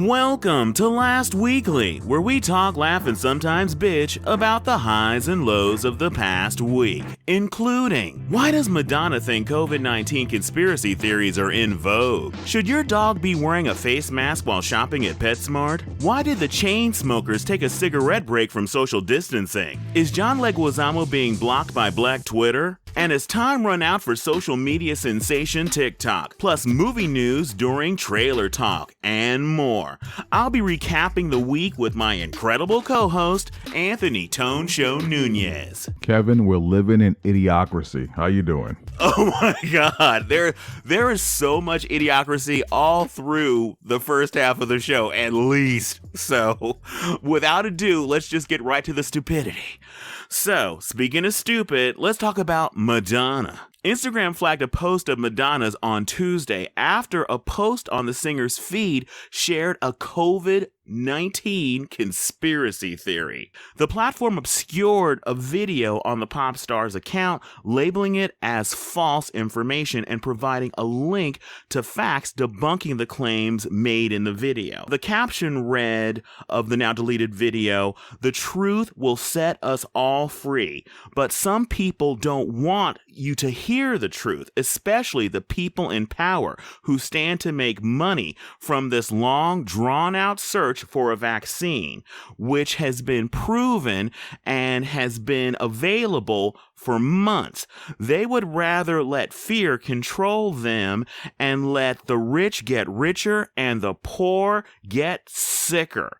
Welcome to Last Weekly, where we talk, laugh, and sometimes bitch about the highs and lows of the past week, including why does Madonna think COVID-19 conspiracy theories are in vogue? Should your dog be wearing a face mask while shopping at PetSmart? Why did the chain smokers take a cigarette break from social distancing? Is John Leguizamo being blocked by Black Twitter? And has time run out for social media sensation TikTok? Plus movie news during trailer talk and more. I'll be recapping the week with my incredible co-host, Anthony Tone Show Nunez. Kevin, we're living in idiocracy. How you doing? Oh my God, there is so much idiocracy all through the first half of the show, at least. So, without ado, let's just get right to the stupidity. So, speaking of stupid, let's talk about Madonna. Instagram flagged a post of Madonna's on Tuesday after a post on the singer's feed shared a COVID-19 conspiracy theory. The platform obscured a video on the pop star's account, labeling it as false information and providing a link to facts debunking the claims made in the video. The caption read of the now deleted video, "The truth will set us all free, but some people don't want you to hear the truth, especially the people in power who stand to make money from this long, drawn-out search for a vaccine, which has been proven and has been available for months. They would rather let fear control them and let the rich get richer and the poor get sicker.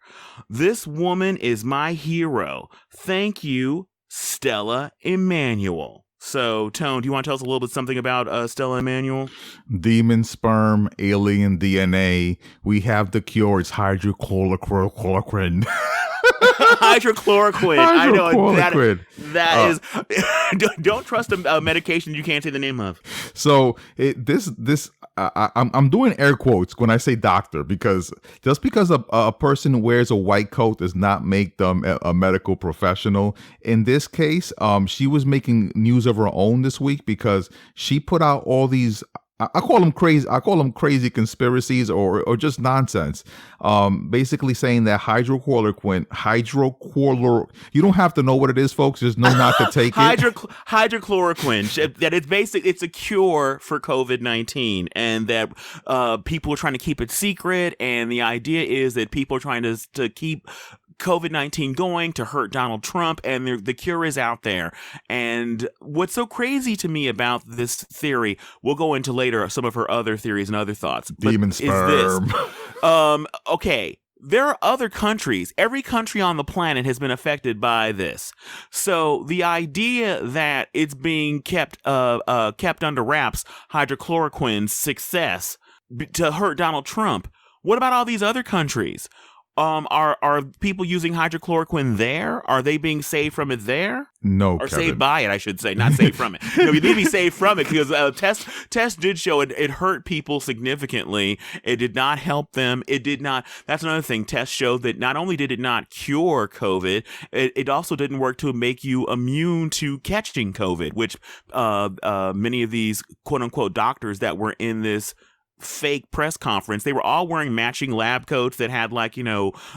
This woman is my hero. Thank you, Stella Emanuel." So, Tone, do you want to tell us a little bit something about Stella Emanuel? Demon sperm, alien DNA. We have the cure. It's hydrochloroquine. Hydrochloroquine. I know that is. Don't trust a medication you can't say the name of. So I'm doing air quotes when I say doctor, because just because a person wears a white coat does not make them a medical professional. In this case, she was making news of her own this week because she put out all these. I call them crazy. I call them crazy conspiracies or just nonsense. Basically saying that hydrochloroquine. You don't have to know what it is, folks. Just know not to take it. Hydrochloroquine. That it's a cure for COVID-19, and that people are trying to keep it secret. And the idea is that people are trying to keep COVID-19 going to hurt Donald Trump, and the cure is out there. And what's so crazy to me about this theory, we'll go into later some of her other theories and other thoughts. Demon sperm. Is this, okay, there are other countries. Every country on the planet has been affected by this. So the idea that it's being kept under wraps, hydrochloroquine's success to hurt Donald Trump. What about all these other countries? Are people using hydrochloroquine there? Are they being saved from it there? No, or Kevin. Saved by it, I should say, not saved from it. No, you need to be saved from it because tests did show it hurt people significantly. It did not help them. It did not. That's another thing. Tests showed that not only did it not cure COVID, it also didn't work to make you immune to catching COVID, which many of these quote unquote doctors that were in this fake press conference, they were all wearing matching lab coats that had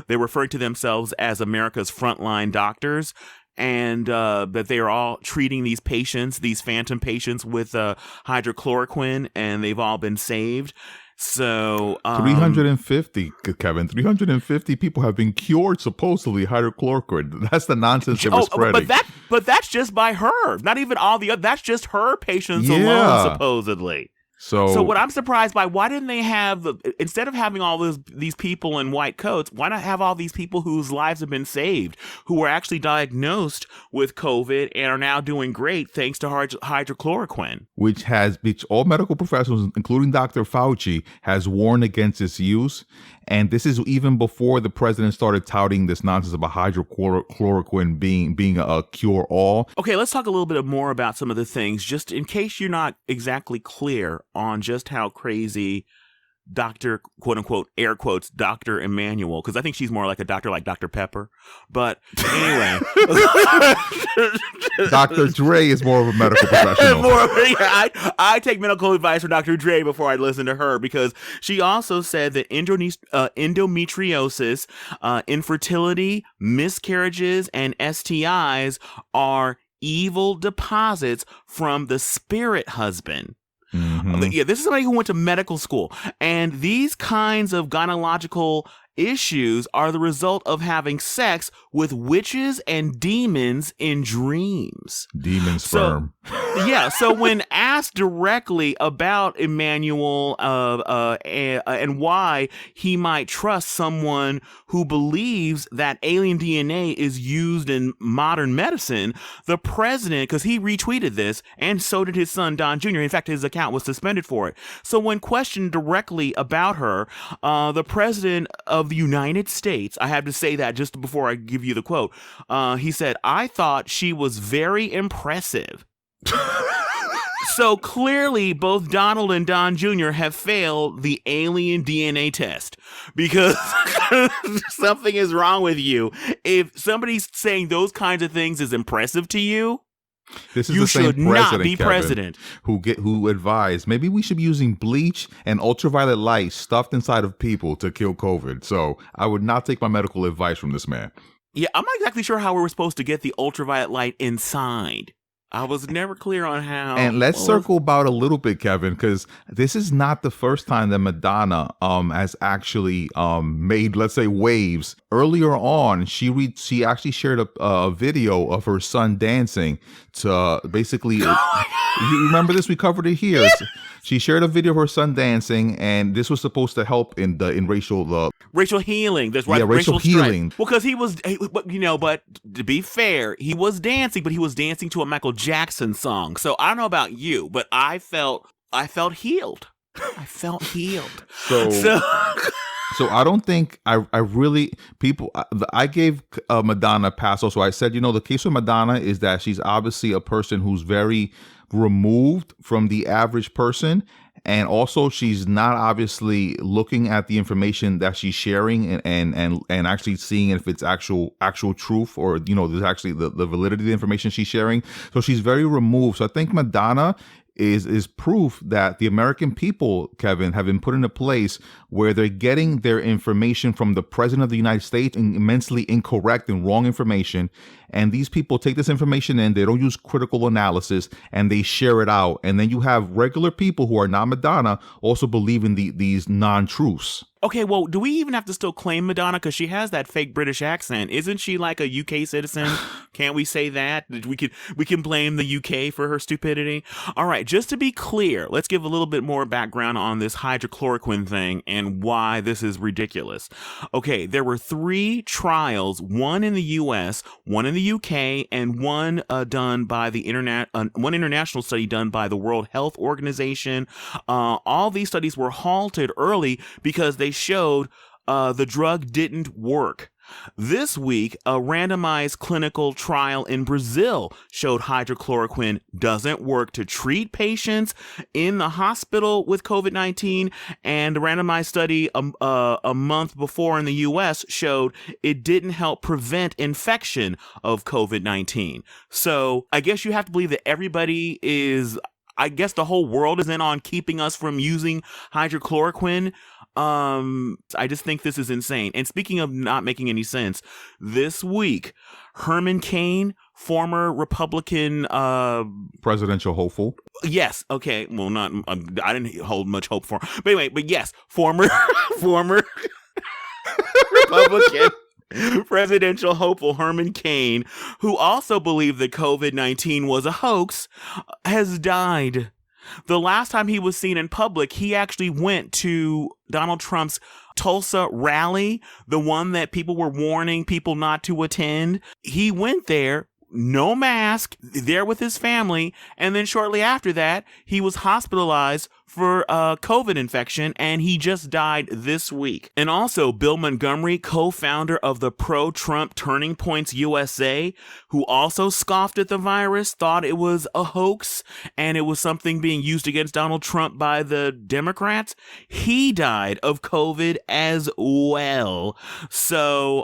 they referred to themselves as America's frontline doctors, and that they are all treating these patients, these phantom patients, with hydrochloroquine, and they've all been saved. So 350, Kevin, 350 people have been cured supposedly hydrochloroquine. That's the nonsense they were spreading. But that's just by her. Not even all the other. That's just her patients alone, supposedly. So what I'm surprised by, why didn't they have, instead of having all these people in white coats, why not have all these people whose lives have been saved, who were actually diagnosed with COVID and are now doing great thanks to hydrochloroquine? Which all medical professionals, including Dr. Fauci, has warned against its use. And this is even before the president started touting this nonsense about hydrochloroquine being a cure-all. Okay, let's talk a little bit more about some of the things, just in case you're not exactly clear on just how crazy Dr. quote unquote, air quotes, Dr. Emmanuel, because I think she's more like a doctor like Dr. Pepper. But anyway. Dr. Dre is more of a medical professional. I take medical advice from Dr. Dre before I listen to her, because she also said that endometriosis, infertility, miscarriages, and STIs are evil deposits from the spirit husband. Mm-hmm. Yeah, this is somebody who went to medical school, and these kinds of gynecological issues are the result of having sex with witches and demons in dreams. Demon sperm. So when asked directly about Emmanuel and why he might trust someone who believes that alien DNA is used in modern medicine, the president, because he retweeted this, and so did his son Don Jr. In fact, his account was suspended for it. So when questioned directly about her, the president of the United States, I have to say that just before I give you the quote, he said, "I thought she was very impressive." So clearly, both Donald and Don Jr. have failed the alien DNA test, because something is wrong with you. If somebody's saying those kinds of things is impressive to you, this is you the same should not be Kevin, president. Who advised maybe we should be using bleach and ultraviolet light stuffed inside of people to kill COVID. So I would not take my medical advice from this man. Yeah, I'm not exactly sure how we were supposed to get the ultraviolet light inside. I was never clear on how. And let's circle about a little bit, Kevin, because this is not the first time that Madonna has actually made, let's say, waves. Earlier on, she actually shared a video of her son dancing to basically. You remember this? We covered it here. Yeah. She shared a video of her son dancing, and this was supposed to help in racial healing. That's right. Yeah, racial healing. Well, because but to be fair, he was dancing, but he was dancing to a Michael Jackson song. So I don't know about you, but I felt healed. I felt healed. So I don't think I gave Madonna a pass. Also, I said, the case with Madonna is that she's obviously a person who's very removed from the average person, and also she's not obviously looking at the information that she's sharing and actually seeing if it's actual truth, or there's actually the validity of the information she's sharing. So she's very removed. So I think Madonna is proof that the American people, Kevin, have been put in a place where they're getting their information from the president of the United States, and immensely incorrect and wrong information. And these people take this information in, they don't use critical analysis, and they share it out. And then you have regular people who are not Madonna also believing these non-truths. Okay, well, do we even have to still claim Madonna? Because she has that fake British accent. Isn't she like a UK citizen? Can't we say that? We can blame the UK for her stupidity? All right, just to be clear, let's give a little bit more background on this hydrochloroquine thing and why this is ridiculous. Okay, there were 3 trials, one in the US, one in the UK, and one done by one international study done by the World Health Organization. All these studies were halted early because they showed the drug didn't work. This week, a randomized clinical trial in Brazil showed hydrochloroquine doesn't work to treat patients in the hospital with COVID-19, and a randomized study a month before in the U.S. showed it didn't help prevent infection of COVID-19. So I guess you have to believe that everybody is, I guess the whole world is in on keeping us from using hydrochloroquine. I just think this is insane. And speaking of not making any sense, this week, Herman Cain, former Republican presidential hopeful. Yes. Okay. Well, not. I didn't hold much hope for him. But anyway. But yes, former Republican presidential hopeful Herman Cain, who also believed that COVID-19 was a hoax, has died. The last time he was seen in public, he actually went to Donald Trump's Tulsa rally, the one that people were warning people not to attend. He went there, no mask, there with his family, and then shortly after that, he was hospitalized for COVID infection, and he just died this week. And also, Bill Montgomery, co-founder of the pro-Trump Turning Points USA, who also scoffed at the virus, thought it was a hoax and it was something being used against Donald Trump by the Democrats. He died of COVID as well. So,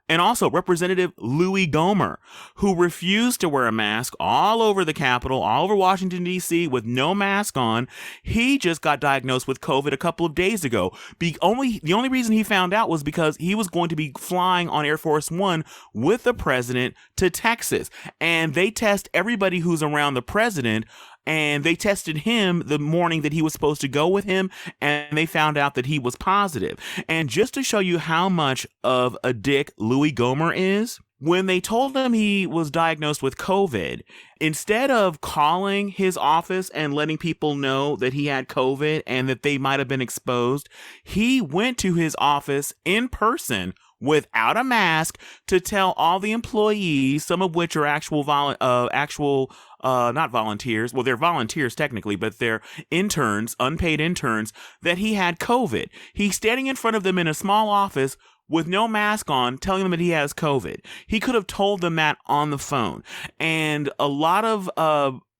and also Representative Louis Gohmert, who refused to wear a mask all over the Capitol, all over Washington, D.C. with no mask on. He just got diagnosed with COVID a couple of days ago. The only reason he found out was because he was going to be flying on Air Force One with the president to Texas. And they test everybody who's around the president, and they tested him the morning that he was supposed to go with him, and they found out that he was positive. And just to show you how much of a dick Louis Gohmert is, when they told him he was diagnosed with COVID, instead of calling his office and letting people know that he had COVID and that they might have been exposed, he went to his office in person without a mask to tell all the employees, some of which are not volunteers. Well, they're volunteers technically, but they're interns, unpaid interns, that he had COVID. He's standing in front of them in a small office with no mask on, telling them that he has COVID. He could have told them that on the phone. And a lot of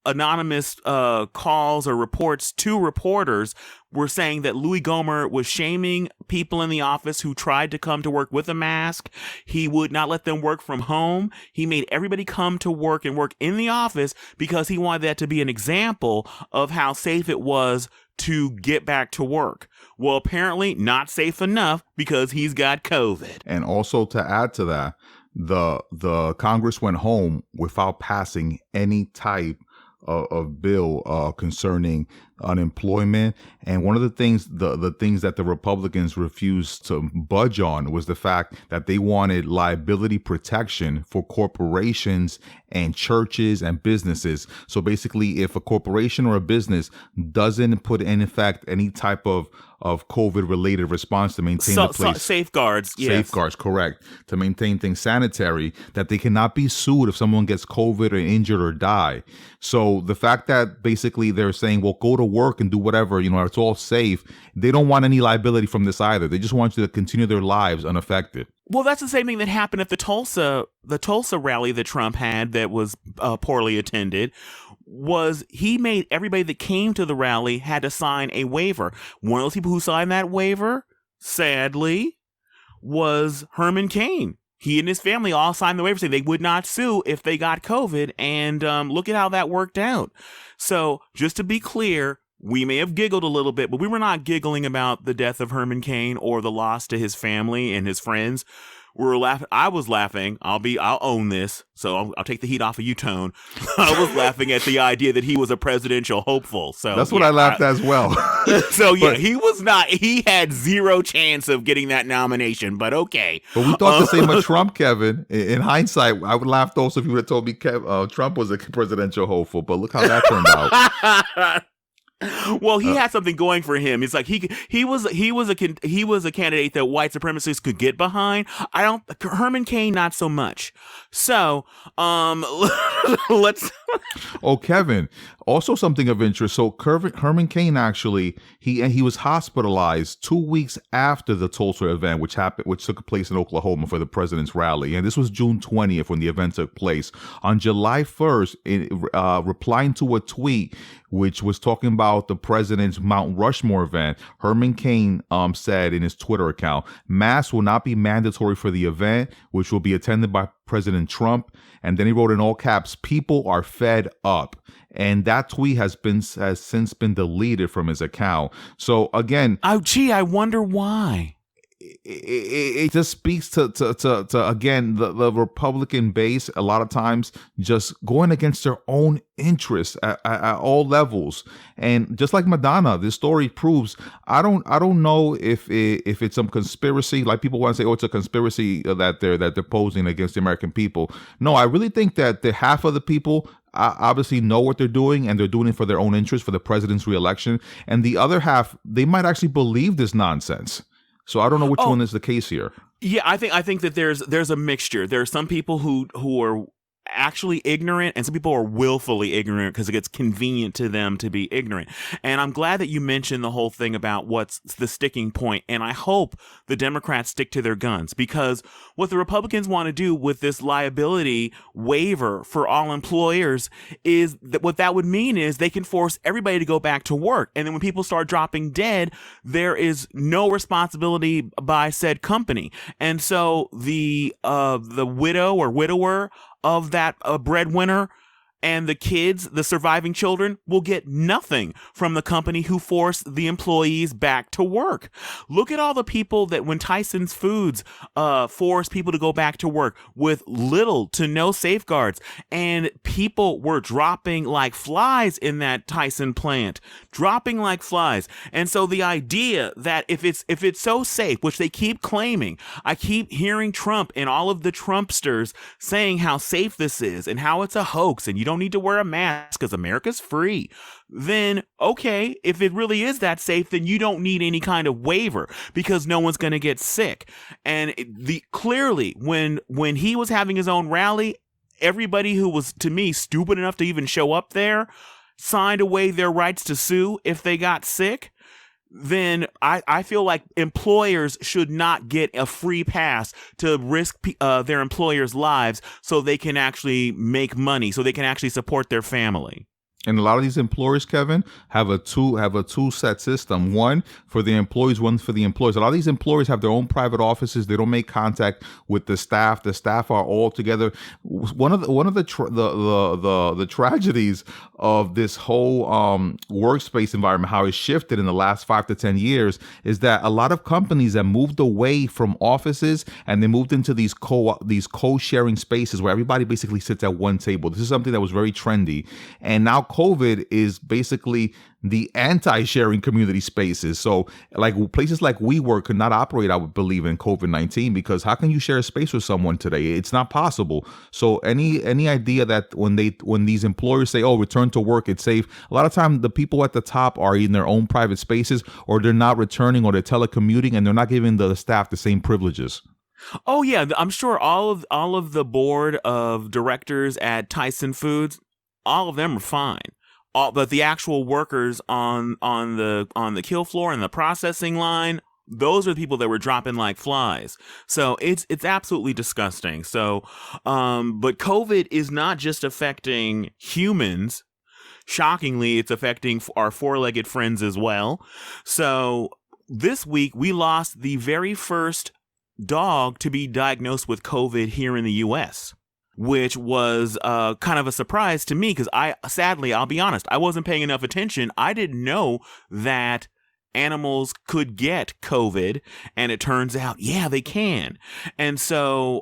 anonymous calls or reports to reporters were saying that Louis Gohmert was shaming people in the office who tried to come to work with a mask. He would not let them work from home. He made everybody come to work and work in the office because he wanted that to be an example of how safe it was to get back to work. Well, apparently not safe enough because he's got COVID. And also to add to that, the Congress went home without passing any type of bill concerning unemployment. And one of the things, the things that the Republicans refused to budge on was the fact that they wanted liability protection for corporations and churches and businesses. So basically, if a corporation or a business doesn't put in effect any type of COVID-related response to maintain the place. Safeguards, yes. Safeguards, correct. To maintain things sanitary, that they cannot be sued if someone gets COVID or injured or die. So the fact that basically they're saying, well, go to work and do whatever, it's all safe. They don't want any liability from this either. They just want you to continue their lives unaffected. Well, that's the same thing that happened at the Tulsa rally that Trump had that was poorly attended. Was he made everybody that came to the rally had to sign a waiver. One of those people who signed that waiver, sadly, was Herman Cain. He and his family all signed the waiver saying they would not sue if they got COVID, and look at how that worked out. So just to be clear, we may have giggled a little bit, but we were not giggling about the death of Herman Cain or the loss to his family and his friends. We were laughing. I was laughing. I'll own this. So I'll take the heat off of you, Tone. I was laughing at the idea that he was a presidential hopeful. So that's what I laughed as well. So yeah, he was not. He had zero chance of getting that nomination. But okay. But we thought the same of Trump, Kevin. In hindsight, I would laugh also if you would have told me Trump was a presidential hopeful. But look how that turned out. Well, he had something going for him. It's like he was a candidate that white supremacists could get behind. Herman Cain not so much. So, let's. Oh, Kevin. Also, something of interest. So, Herman Cain actually he was hospitalized 2 weeks after the Tulsa event, which took place in Oklahoma for the president's rally, and this was June 20th when the event took place. On July 1st, replying to a tweet which was talking about the president's Mount Rushmore event, Herman Cain said in his Twitter account, "Masks will not be mandatory for the event, which will be attended by President Trump." And then he wrote in all caps, "People are fed up." And that tweet has since been deleted from his account. So again, I wonder why. It just speaks to again the Republican base a lot of times just going against their own interests at all levels. And just like Madonna, this story proves, I don't know if it's some conspiracy, like people want to say, oh, it's a conspiracy that they're posing against the American people. No, I really think that the half of the people obviously know what they're doing, and they're doing it for their own interest, for the president's reelection, and the other half, they might actually believe this nonsense. So I don't know which one is the case here. Yeah, I think that there's a mixture. There are some people who are actually ignorant, and some people are willfully ignorant because it gets convenient to them to be ignorant. And I'm glad that you mentioned the whole thing about what's the sticking point, and I hope the Democrats stick to their guns, because what the Republicans want to do with this liability waiver for all employers is that what that would mean is they can force everybody to go back to work, and then when people start dropping dead, there is no responsibility by said company. And so the widow or widower of that breadwinner and the kids, the surviving children, will get nothing from the company who forced the employees back to work. Look at all the people that when Tyson's Foods forced people to go back to work with little to no safeguards, and people were dropping like flies in that Tyson plant, dropping like flies. And so the idea that if it's so safe, which they keep claiming, I keep hearing Trump and all of the Trumpsters saying how safe this is and how it's a hoax and you don't need to wear a mask because America's free. Then, okay, if it really is that safe, then you don't need any kind of waiver because no one's going to get sick. And clearly, when he was having his own rally, everybody who was, to me, stupid enough to even show up there signed away their rights to sue if they got sick. Then I feel like employers should not get a free pass to risk their employers' lives so they can actually make money, so they can actually support their family. And a lot of these employers, Kevin, have a two set system. One for the employees, one for the employees. A lot of these employers have their own private offices. They don't make contact with the staff. The staff are all together. One of the tragedies of this whole workspace environment, how it's shifted in the last 5 to 10 years, is that a lot of companies that moved away from offices and they moved into these co-sharing spaces where everybody basically sits at one table. This is something that was very trendy, and now COVID is basically the anti-sharing community spaces. So like places like WeWork could not operate, I would believe, in COVID-19, because how can you share a space with someone today? It's not possible. So any idea that when these employers say, oh, return to work, it's safe, a lot of time the people at the top are in their own private spaces, or they're not returning, or they're telecommuting, and they're not giving the staff the same privileges. Oh yeah, I'm sure all of the board of directors at Tyson Foods, all of them are fine. But the actual workers on the kill floor and the processing line, those are the people that were dropping like flies. So it's absolutely disgusting. So, but COVID is not just affecting humans. Shockingly, it's affecting our four-legged friends as well. So this week we lost the very first dog to be diagnosed with COVID here in the U.S., which was kind of a surprise to me because sadly, I'll be honest, I wasn't paying enough attention. I didn't know that animals could get COVID, and it turns out, yeah, they can. And so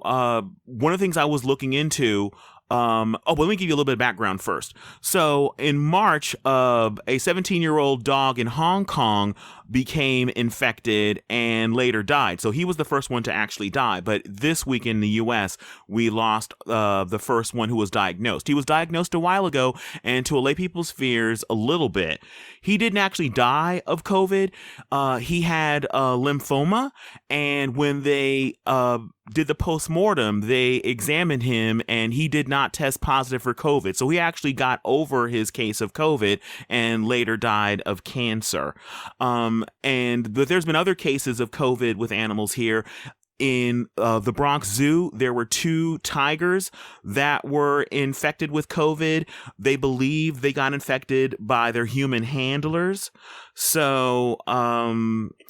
one of the things I was looking into, but let me give you a little bit of background first. So in March, a 17-year-old dog in Hong Kong became infected and later died. So he was the first one to actually die. But this week in the U.S., we lost the first one who was diagnosed. He was diagnosed a while ago, and to allay people's fears a little bit, he didn't actually die of COVID. He had lymphoma, and when they did the postmortem, they examined him, and he did not test positive for COVID. So he actually got over his case of COVID and later died of cancer. But there's been other cases of COVID with animals here. In the Bronx Zoo, there were 2 tigers that were infected with COVID. They believe they got infected by their human handlers. So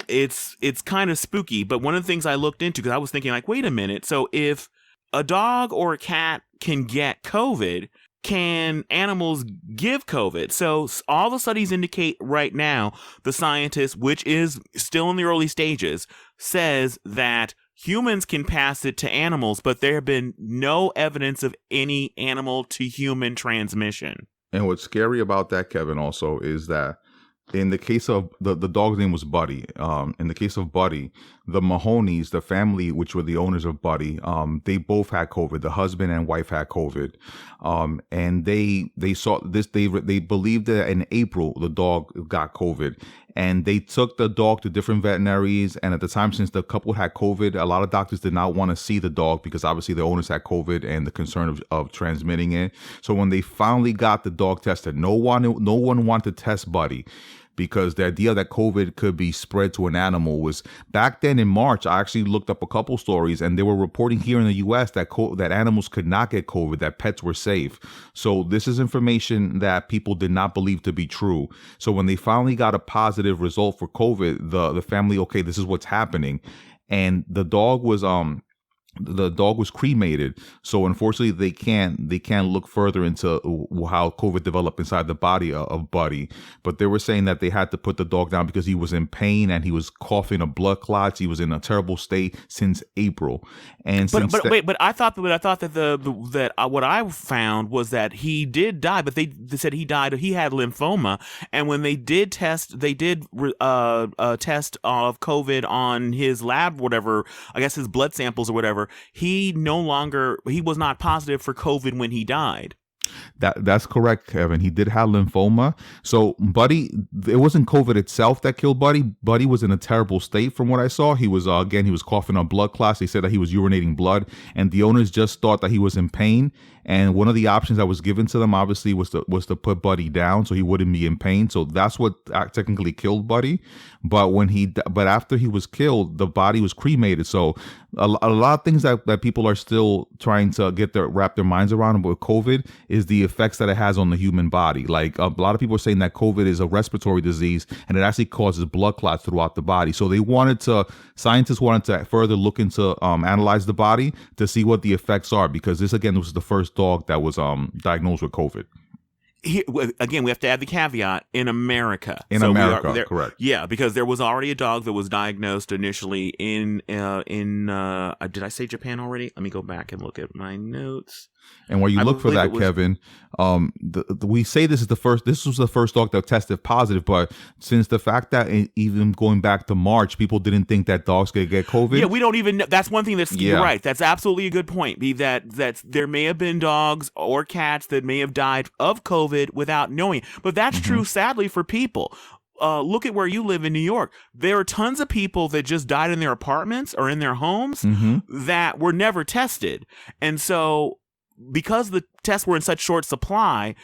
it's kind of spooky. But one of the things I looked into, because I was thinking, like, wait a minute. So if a dog or a cat can get COVID, can animals give COVID? So all the studies indicate right now, the scientists, which is still in the early stages, says that humans can pass it to animals, but there have been no evidence of any animal to human transmission. And what's scary about that, Kevin, also is that in the case of the dog's name was Buddy. In the case of Buddy, the Mahoneys, the family, which were the owners of Buddy, they both had COVID. The husband and wife had COVID, and they saw this. They believed that in April the dog got COVID, and they took the dog to different veterinaries. And at the time, since the couple had COVID, a lot of doctors did not want to see the dog because obviously the owners had COVID and the concern of transmitting it. So when they finally got the dog tested, no one wanted to test Buddy, because the idea that COVID could be spread to an animal was back then in March. I actually looked up a couple stories, and they were reporting here in the U.S. that that animals could not get COVID, that pets were safe. So this is information that people did not believe to be true. So when they finally got a positive result for COVID, the family, okay, this is what's happening, and the dog was cremated. So unfortunately, they can't look further into how COVID developed inside the body of Buddy. But they were saying that they had to put the dog down because he was in pain and he was coughing up blood clots. He was in a terrible state since April. And but I thought that what I found was that he did die, but they said he died. He had lymphoma, and when they did test, test of COVID on his lab, whatever, I guess his blood samples or whatever. He was not positive for COVID when he died. That's correct, Kevin. He did have lymphoma. So Buddy, it wasn't COVID itself that killed Buddy. Buddy was in a terrible state from what I saw. He was he was coughing on blood clots. They said that he was urinating blood, and the owners just thought that he was in pain. And one of the options that was given to them, obviously, was to put Buddy down so he wouldn't be in pain. So that's what technically killed Buddy. But after he was killed, the body was cremated. So a lot of things that people are still trying to wrap their minds around with COVID is the effects that it has on the human body. Like a lot of people are saying that COVID is a respiratory disease and it actually causes blood clots throughout the body. So scientists wanted to further look into analyze the body to see what the effects are, because this again was the first dog that was diagnosed with COVID. Here, again, we have to add the caveat, in America. Correct. Yeah, because there was already a dog that was diagnosed initially in did I say Japan already? Let me go back and look at my notes. And while you look for that, Kevin, we say this was the first dog that tested positive, but since the fact that even going back to March, people didn't think that dogs could get COVID. Yeah, we don't even know. That's one thing you're right. That's absolutely a good point. That there may have been dogs or cats that may have died of COVID without knowing. But that's true, sadly, for people. Look at where you live in New York. There are tons of people that just died in their apartments or in their homes that were never tested. And so, because the tests were in such short supply,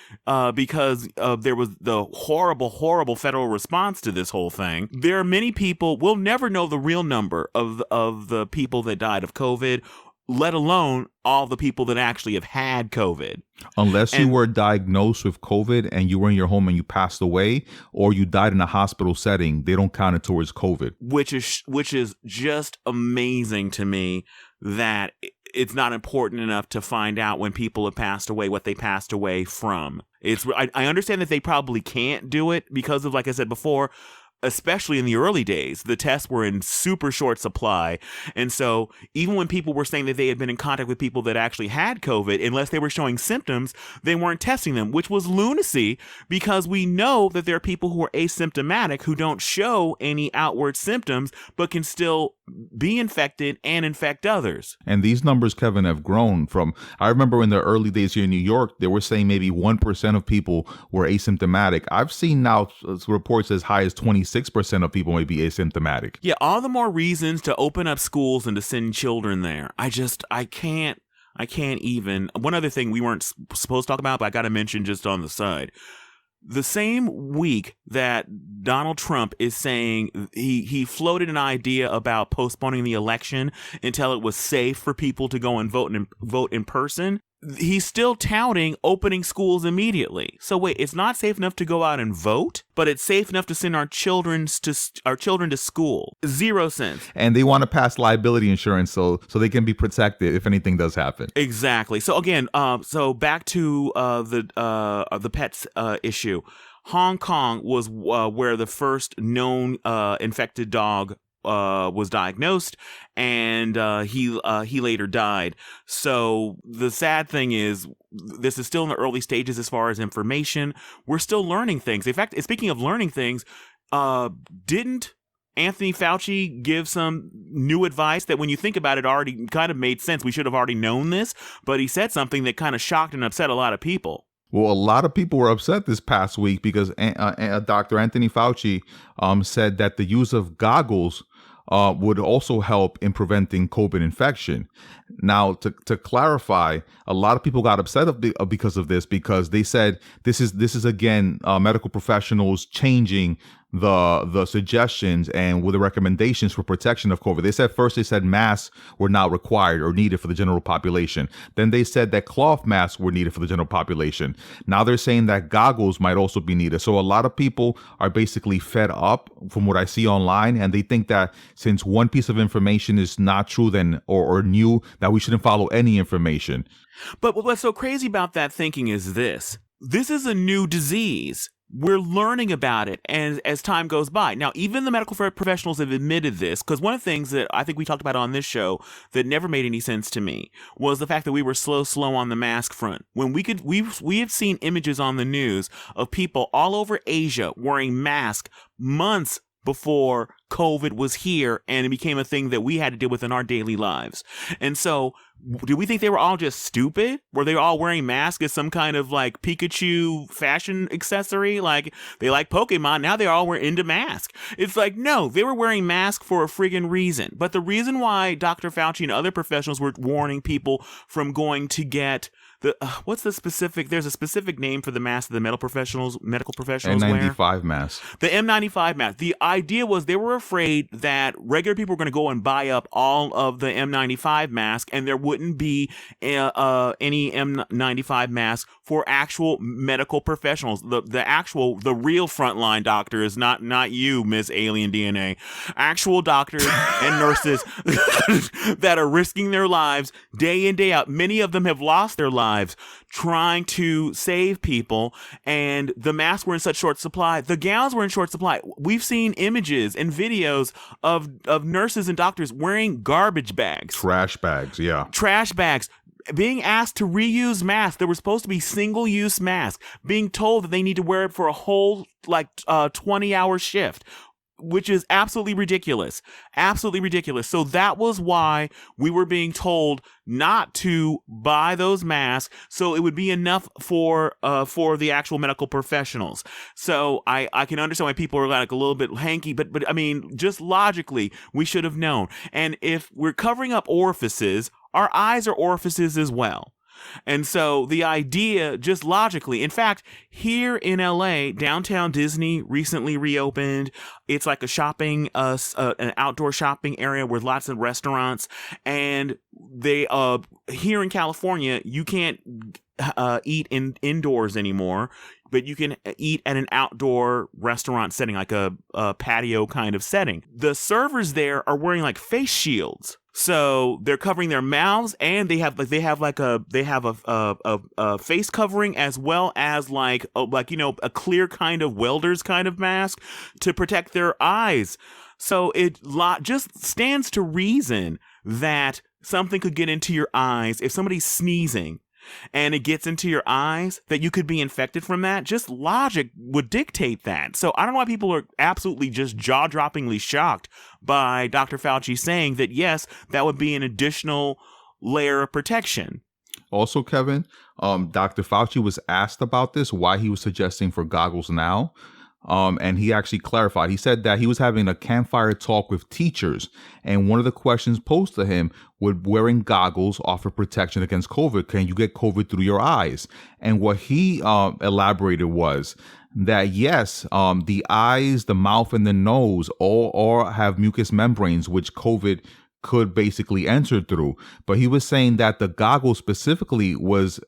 because there was the horrible, horrible federal response to this whole thing, there are many people, we'll never know the real number of the people that died of COVID, let alone all the people that actually have had COVID. Unless you were diagnosed with COVID and you were in your home and you passed away, or you died in a hospital setting, they don't count it towards COVID. Which is just amazing to me, that it's not important enough to find out when people have passed away what they passed away from. I understand that they probably can't do it because of, like I said before, especially in the early days, the tests were in super short supply. And so even when people were saying that they had been in contact with people that actually had COVID, unless they were showing symptoms, they weren't testing them, which was lunacy, because we know that there are people who are asymptomatic who don't show any outward symptoms, but can still be infected and infect others. And these numbers, Kevin, have grown from, I remember in the early days here in New York, they were saying maybe 1% of people were asymptomatic. I've seen now reports as high as 26% of people may be asymptomatic. Yeah, all the more reasons to open up schools and to send children there. I can't even. One other thing we weren't supposed to talk about, but I got to mention just on the side. The same week that Donald Trump is saying he floated an idea about postponing the election until it was safe for people to go and vote in person, he's still touting opening schools immediately. So wait, it's not safe enough to go out and vote, but it's safe enough to send our children to school. 0 cents. And they want to pass liability insurance so they can be protected if anything does happen. Exactly. So again, so back to the pets issue. Hong Kong was where the first known infected dog was diagnosed, and he later died. So the sad thing is, this is still in the early stages as far as information. We're still learning things. In fact, speaking of learning things, didn't Anthony Fauci gives some new advice that when you think about it already kind of made sense. We should have already known this, but he said something that kind of shocked and upset a lot of people. Well, a lot of people were upset this past week because Dr. Anthony Fauci said that the use of goggles would also help in preventing COVID infection. Now, to clarify, a lot of people got upset because of this, because they said this is again medical professionals changing the suggestions and with the recommendations for protection of COVID. They said masks were not required or needed for the general population. Then they said that cloth masks were needed for the general population. Now they're saying that goggles might also be needed. So a lot of people are basically fed up from what I see online, and they think that since one piece of information is not true then or new, that we shouldn't follow any information. But what's so crazy about that thinking is this. This is a new disease. We're learning about it as time goes by. Now, even the medical professionals have admitted this, because one of the things that I think we talked about on this show that never made any sense to me was the fact that we were slow on the mask front. When we have seen images on the news of people all over Asia wearing masks months before COVID was here and it became a thing that we had to deal with in our daily lives. And so, do we think they were all just stupid? Were they all wearing masks as some kind of like Pikachu fashion accessory? Like they like Pokemon, now they all were into masks. It's like, no, they were wearing masks for a friggin' reason. But the reason why Dr. Fauci and other professionals were warning people from going to get there's a specific name for the mask that the medical professionals N95 wear. mask. The N95 mask. The idea was they were afraid that regular people were going to go and buy up all of the N95 mask, and there wouldn't be any N95 mask for actual medical professionals. The real frontline doctors, not you, Miss Alien DNA. Actual doctors and nurses that are risking their lives day in, day out. Many of them have lost their lives trying to save people, and the masks were in such short supply. The gowns were in short supply. We've seen images and videos of nurses and doctors wearing garbage bags. Trash bags, yeah. Trash bags. Being asked to reuse masks. There were supposed to be single-use masks. Being told that they need to wear it for a whole 20-hour shift, which is absolutely ridiculous. Absolutely ridiculous. So that was why we were being told not to buy those masks, so it would be enough for the actual medical professionals. So I can understand why people are like a little bit hanky, but I mean, just logically, we should have known. And if we're covering up orifices, our eyes are orifices as well. And so the idea, just logically, in fact, here in LA, downtown Disney recently reopened. It's like a shopping, an outdoor shopping area with lots of restaurants. And they, here in California, you can't eat indoors anymore, but you can eat at an outdoor restaurant setting, like a patio kind of setting. The servers there are wearing like face shields. So they're covering their mouths, and they have a face covering, as well as a clear kind of welder's kind of mask to protect their eyes. So it just stands to reason that something could get into your eyes if somebody's sneezing and it gets into your eyes, that you could be infected from that. Just logic would dictate that. So I don't know why people are absolutely just jaw-droppingly shocked by Dr. Fauci saying that, yes, that would be an additional layer of protection. Also, Kevin, Dr. Fauci was asked about this, why he was suggesting for goggles now. And he actually clarified. He said that he was having a campfire talk with teachers, and one of the questions posed to him: would wearing goggles offer protection against COVID? Can you get COVID through your eyes? And what he elaborated was that yes, the eyes, the mouth, and the nose all have mucous membranes, which COVID could basically enter through. But he was saying that the goggles specifically was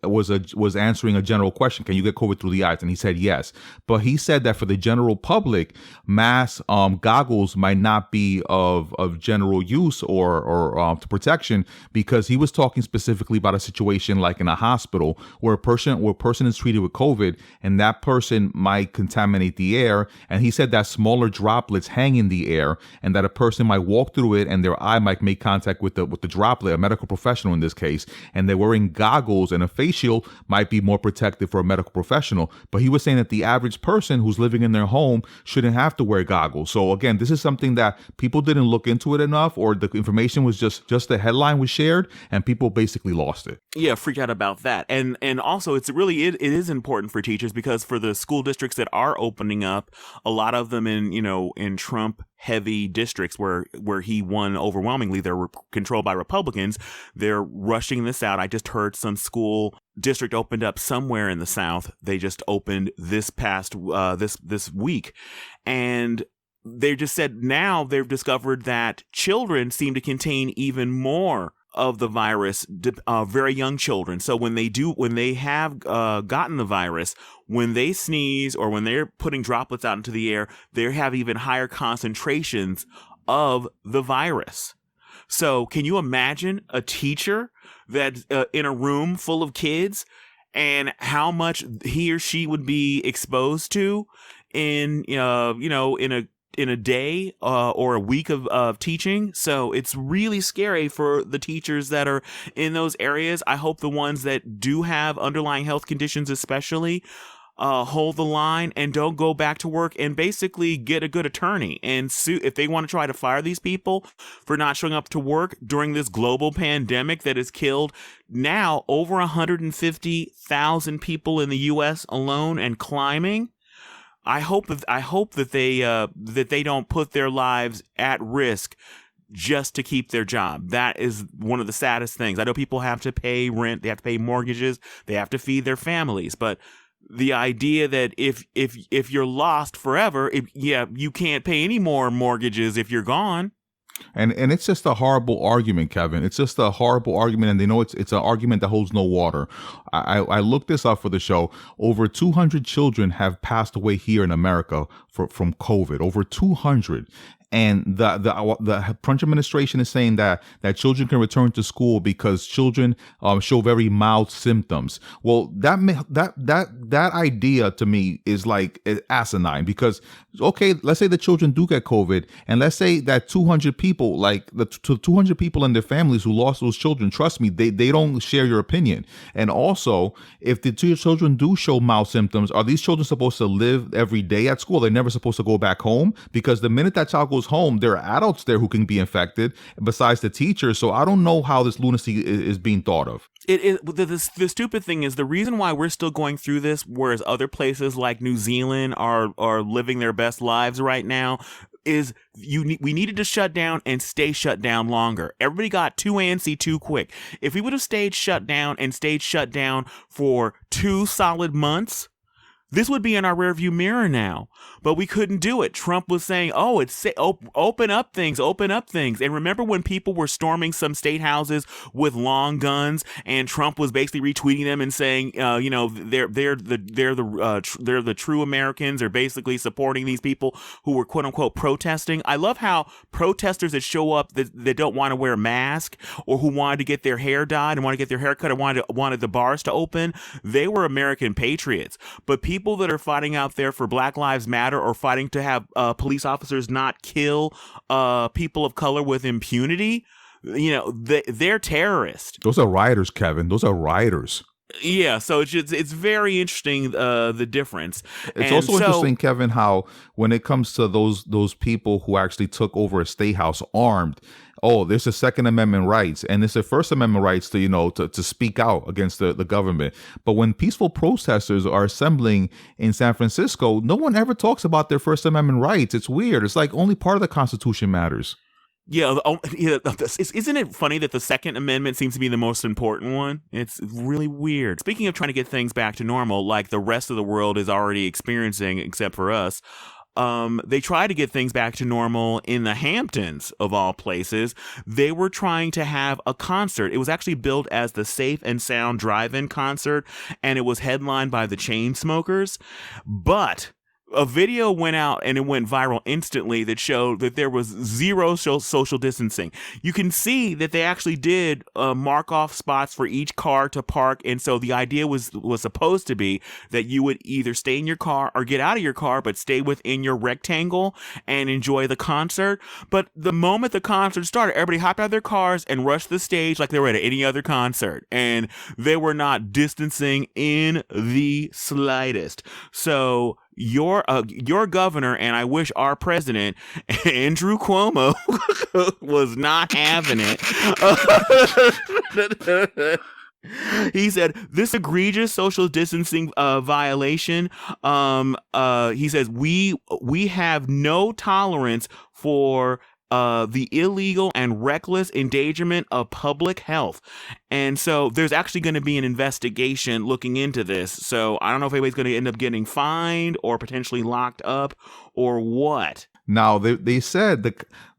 answering a general question: can you get COVID through the eyes? And he said yes. But he said that for the general public, mask goggles might not be of general use or to protection, because he was talking specifically about a situation like in a hospital where a person is treated with COVID, and that person might contaminate the air. And he said that smaller droplets hang in the air, and that a person might walk through it and their eye might make contact with the droplet, a medical professional in this case, and they're wearing goggles, and a face shield might be more protective for a medical professional. But he was saying that the average person who's living in their home shouldn't have to wear goggles. So again, this is something that people didn't look into it enough, or the information was just the headline was shared and people basically lost it. Yeah, freaked out about that. And also it is important for teachers, because for the school districts that are opening up, a lot of them in Trump heavy districts where he won overwhelmingly, they're controlled by Republicans. They're rushing this out. I just heard some school district opened up somewhere in the South. They just opened this past this week, and they just said now they've discovered that children seem to contain even more of the virus, very young children. So when they have gotten the virus, when they sneeze or when they're putting droplets out into the air, they have even higher concentrations of the virus. So can you imagine a teacher that's in a room full of kids and how much he or she would be exposed to in a day or a week of teaching? So it's really scary for the teachers that are in those areas. I hope the ones that do have underlying health conditions especially hold the line and don't go back to work, and basically get a good attorney and sue if they want to try to fire these people for not showing up to work during this global pandemic that has killed now over 150,000 people in the U.S. alone and climbing. I hope that they don't put their lives at risk just to keep their job. That is one of the saddest things. I know people have to pay rent, they have to pay mortgages, they have to feed their families, but the idea that if you're lost forever, you can't pay any more mortgages if you're gone. And it's just a horrible argument, Kevin. It's just a horrible argument, and they know it's an argument that holds no water. I looked this up for the show. Over 200 children have passed away here in America from COVID. Over 200. And the Trump administration is saying that children can return to school because children show very mild symptoms. Well, that idea to me is like asinine, because okay, let's say the children do get COVID, and let's say that 200 people, like the 200 people and their families who lost those children, trust me, they don't share your opinion. And also, if the two children do show mild symptoms, are these children supposed to live every day at school? They're never supposed to go back home, because the minute that child goes home, there are adults there who can be infected besides the teacher. So I don't know how this lunacy is being thought of. The stupid thing is, the reason why we're still going through this, whereas other places like New Zealand are living their best lives right now, is we needed to shut down and stay shut down longer. Everybody got too antsy too quick. If we would have stayed shut down for 2 solid months, this would be in our rearview mirror now, but we couldn't do it. Trump was saying, open up things. And remember when people were storming some state houses with long guns, and Trump was basically retweeting them and saying, they're the true Americans. They're basically supporting these people who were quote unquote protesting. I love how protesters that show up that don't want to wear a mask, or who wanted to get their hair dyed and want to get their hair cut, or wanted the bars to open, they were American patriots. But people that are fighting out there for Black Lives Matter, or fighting to have police officers not kill people of color with impunity, they're terrorists. Those are rioters, Kevin. Those are rioters. Yeah, so it's very interesting, the difference. It's also interesting, Kevin, how when it comes to those people who actually took over a state house armed, there's a Second Amendment rights, and there's a First Amendment rights to speak out against the government. But when peaceful protesters are assembling in San Francisco, no one ever talks about their First Amendment rights. It's weird. It's like only part of the Constitution matters. Yeah, isn't it funny that the Second Amendment seems to be the most important one? It's really weird. Speaking of trying to get things back to normal, like the rest of the world is already experiencing, except for us, they tried to get things back to normal in the Hamptons, of all places. They were trying to have a concert. It was actually billed as the Safe and Sound Drive-In concert, and it was headlined by the Chainsmokers. But a video went out and it went viral instantly that showed that there was zero social distancing. You can see that they actually did mark off spots for each car to park, and so the idea was supposed to be that you would either stay in your car or get out of your car, but stay within your rectangle and enjoy the concert. But the moment the concert started, everybody hopped out of their cars and rushed the stage like they were at any other concert, and they were not distancing in the slightest. So your governor, and I wish our president, Andrew Cuomo, was not having it. He said this egregious social distancing violation. He says we have no tolerance for the illegal and reckless endangerment of public health. And so there's actually going to be an investigation looking into this. So I don't know if anybody's going to end up getting fined or potentially locked up or what. Now, they said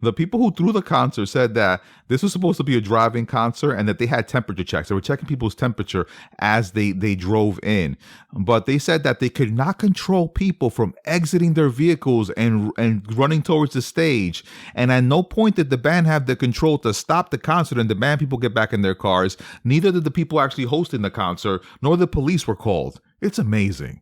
the people who threw the concert said that this was supposed to be a drive-in concert and that they had temperature checks. They were checking people's temperature as they drove in. But they said that they could not control people from exiting their vehicles and running towards the stage. And at no point did the band have the control to stop the concert and demand people get back in their cars. Neither did the people actually hosting the concert, nor the police were called. It's amazing.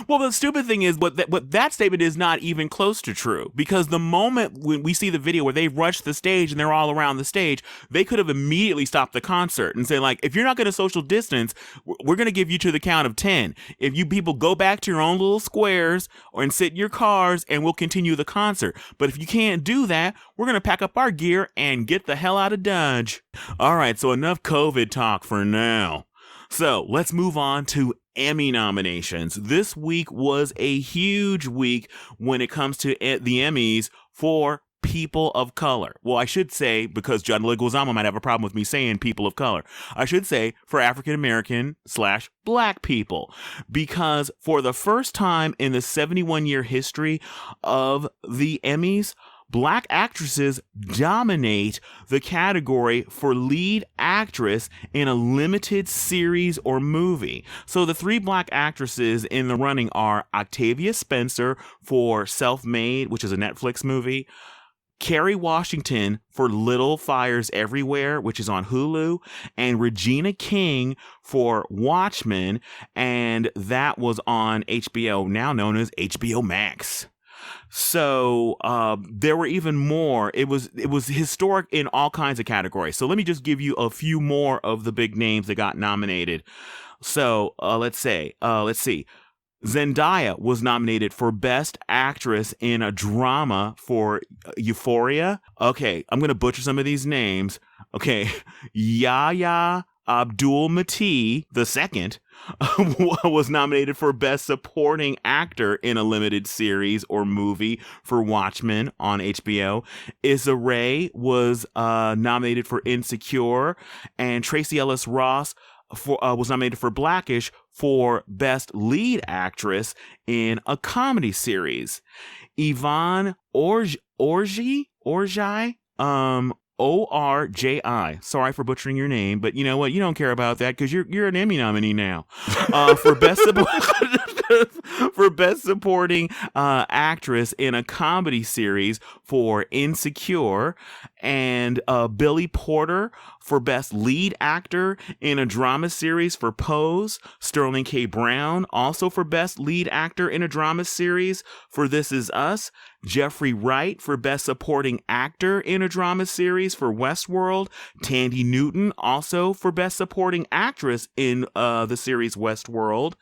Well, the stupid thing is what that statement is not even close to true, because the moment when we see the video where they rush the stage and they're all around the stage, they could have immediately stopped the concert and say, like, if you're not going to social distance, we're going to give you to the count of 10. If you people go back to your own little squares and sit in your cars, and we'll continue the concert. But if you can't do that, we're going to pack up our gear and get the hell out of Dodge. All right, so enough COVID talk for now. So let's move on to Emmy nominations. This week was a huge week when it comes to the Emmys for people of color. Well, I should say, because John Leguizamo might have a problem with me saying people of color, I should say for African American / Black people, because for the first time in the 71-year history of the Emmys, Black actresses dominate the category for lead actress in a limited series or movie. So the 3 Black actresses in the running are Octavia Spencer for Self-Made, which is a Netflix movie, Kerry Washington for Little Fires Everywhere, which is on Hulu, and Regina King for Watchmen, and that was on HBO, now known as HBO Max. So there were even more. It was historic in all kinds of categories. So let me just give you a few more of the big names that got nominated. So let's see. Zendaya was nominated for Best Actress in a Drama for Euphoria. Okay, I'm going to butcher some of these names. Okay, Yahya Abdul-Mateen II was nominated for Best Supporting Actor in a Limited Series or Movie for Watchmen on HBO. Issa Rae was nominated for Insecure, and Tracee Ellis Ross was nominated for Blackish for Best Lead Actress in a Comedy Series. Yvonne Orji, Orji, sorry for butchering your name, but you know what? You don't care about that because you're an Emmy nominee now. For best supporting actress in a comedy series for Insecure, and Billy Porter for best lead actor in a drama series for Pose. Sterling K. Brown also for best lead actor in a drama series for This Is Us. Jeffrey Wright for best supporting actor in a drama series for Westworld. Tandy Newton also for best supporting actress in the series Westworld.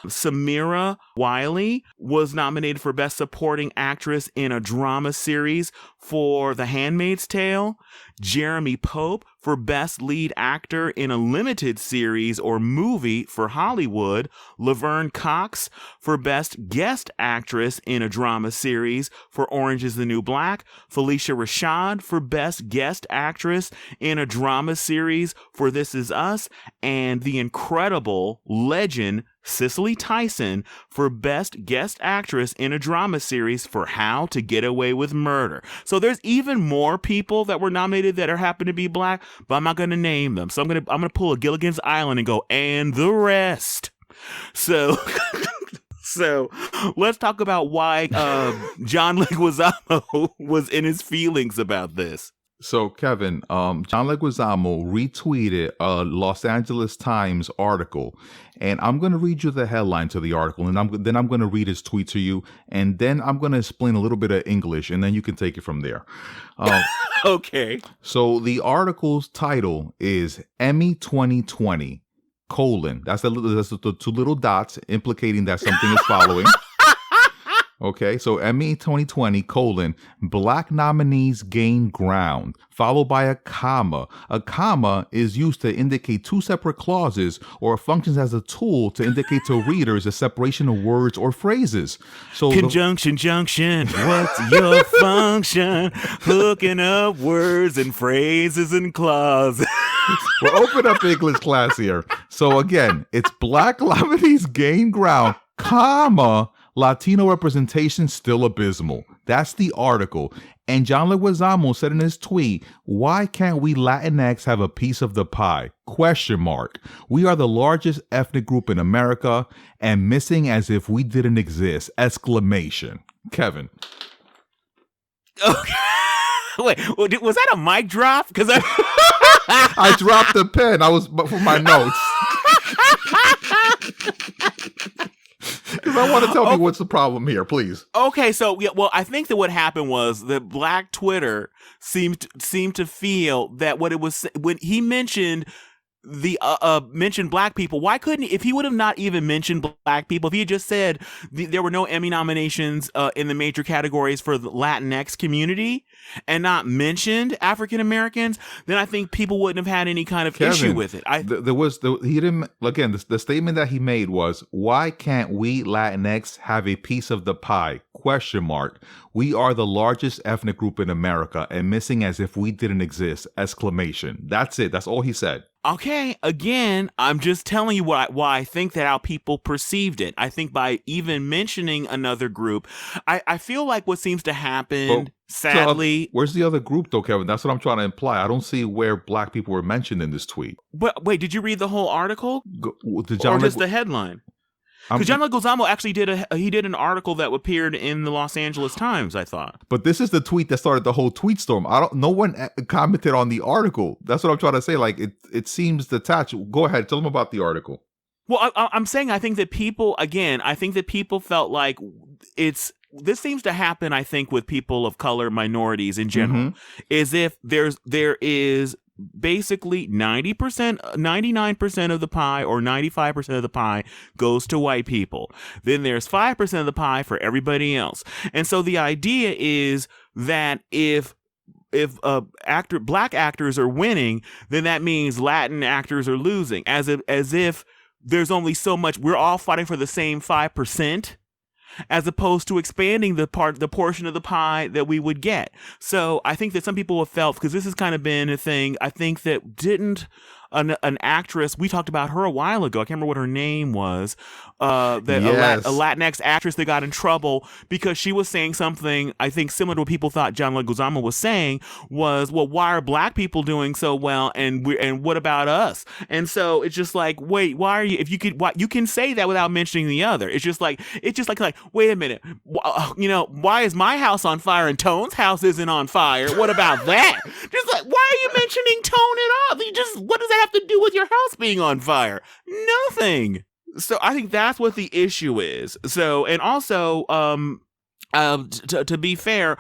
Samira Wiley was nominated for best supporting actress in a drama series for The Handmaid's Tale. Jeremy Pope for best lead actor in a limited series or movie for Hollywood. Laverne Cox for best guest actress in a drama series for Orange is the New Black. Felicia Rashad for best guest actress in a drama series for This Is Us. And the incredible legend Cicely Tyson for best guest actress in a drama series for How to Get Away with Murder. So there's even more people that were nominated that happen to be Black, but I'm not going to name them. So I'm going to pull a Gilligan's Island and go, and the rest. So So let's talk about why John Leguizamo was in his feelings about this. So, Kevin, John Leguizamo retweeted a Los Angeles Times article, and I'm going to read you the headline to the article, and then I'm going to read his tweet to you, and then I'm going to explain a little bit of English, and then you can take it from there. Okay. So the article's title is Emmy 2020, : that's the two little dots implicating that something is following. Okay, so Emmy 2020, : Black nominees gain ground, followed by a comma. A comma is used to indicate two separate clauses or functions as a tool to indicate to readers a separation of words or phrases. So Conjunction, junction, what's your function? Hooking up words and phrases and clauses. we're open up English class here. So again, it's Black nominees gain ground, comma, Latino representation still abysmal. That's the article. And John Leguizamo said in his tweet, why can't we Latinx have a piece of the pie? ? We are the largest ethnic group in America and missing as if we didn't exist! ! Kevin. Okay. Wait, was that a mic drop? Because I dropped the pen. I was for my notes. Because I want to tell me what's the problem here, please. Okay, so yeah, well, I think that what happened was that Black Twitter seemed to feel that what it was when he mentioned mentioned Black people. Why couldn't he, if he would have not even mentioned Black people, if he had just said there were no Emmy nominations in the major categories for the Latinx community and not mentioned African Americans, then I think people wouldn't have had any kind of issue with it. He didn't, again, the statement that he made was, why can't we Latinx have a piece of the pie? ? We are the largest ethnic group in America and missing as if we didn't exist! ! That's it. That's all he said. Okay, again, I'm just telling you why I think that how people perceived it. I think by even mentioning another group, I feel like what seems to happen, sadly... where's the other group, though, Kevin? That's what I'm trying to imply. I don't see where Black people were mentioned in this tweet. But wait, did you read the whole article? Or just the headline? Because John Leguizamo actually did an article that appeared in the Los Angeles Times, I thought. But this is the tweet that started the whole tweet storm. No one commented on the article. That's what I'm trying to say. Like it seems detached. Go ahead, tell them about the article. Well, I'm saying I think that people felt like this seems to happen. I think with people of color, minorities in general, is if there is basically 90%, 99% of the pie or 95% of the pie goes to white people. Then there's 5% of the pie for everybody else. And so the idea is that if Black actors are winning, then that means Latin actors are losing. As if there's only so much, we're all fighting for the same 5%. As opposed to expanding the portion of the pie that we would get. So I think that some people have felt, because this has kind of been a thing, I think that didn't an actress, we talked about her a while ago, I can't remember what her name was, a Latinx actress that got in trouble because she was saying something, I think similar to what people thought John Leguizamo was saying, was, well, why are Black people doing so well and what about us? And so it's just like, wait, why are you, if you could, why, you can say that without mentioning the other. It's just like, wait a minute, why is my house on fire and Tone's house isn't on fire? What about that? Just like, why are you mentioning Tone at all? What does that have to do with your house being on fire? Nothing. So I think that's what the issue is. So, and also, to be fair,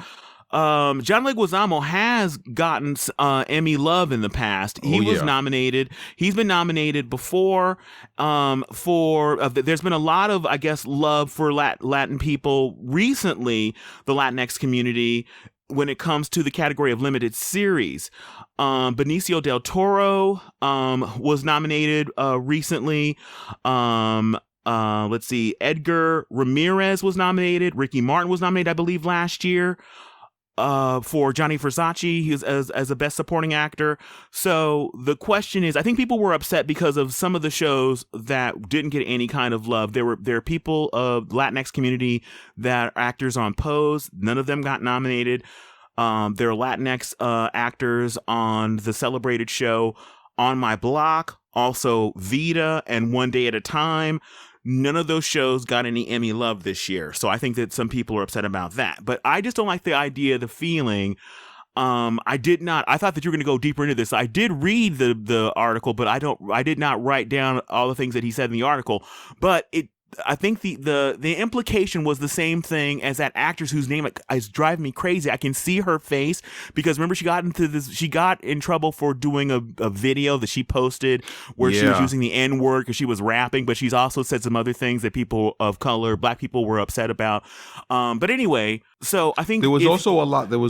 John Leguizamo has gotten Emmy love in the past. He was nominated. He's been nominated before there's been a lot of, I guess, love for Latin people recently, the Latinx community, when it comes to the category of limited series. Benicio del Toro was nominated recently. Let's see, Edgar Ramirez was nominated. Ricky Martin was nominated, I believe, last year for Johnny Versace as a best supporting actor. So the question is, I think people were upset because of some of the shows that didn't get any kind of love. There are people of the Latinx community that are actors on Pose. None of them got nominated. There are Latinx actors on the celebrated show On My Block, also Vida and One Day at a Time. None of those shows got any Emmy love this year. So I think that some people are upset about that. But I just don't like the idea, the feeling. I thought that you were going to go deeper into this. I did read the article, but I did not write down all the things that he said in the article. But I think the implication was the same thing as that actress whose name is driving me crazy. I can see her face because remember she got in trouble for doing a video that she posted where she was using the N-word because she was rapping, but she's also said some other things that people of color, black people, were upset about. But anyway, so I think there was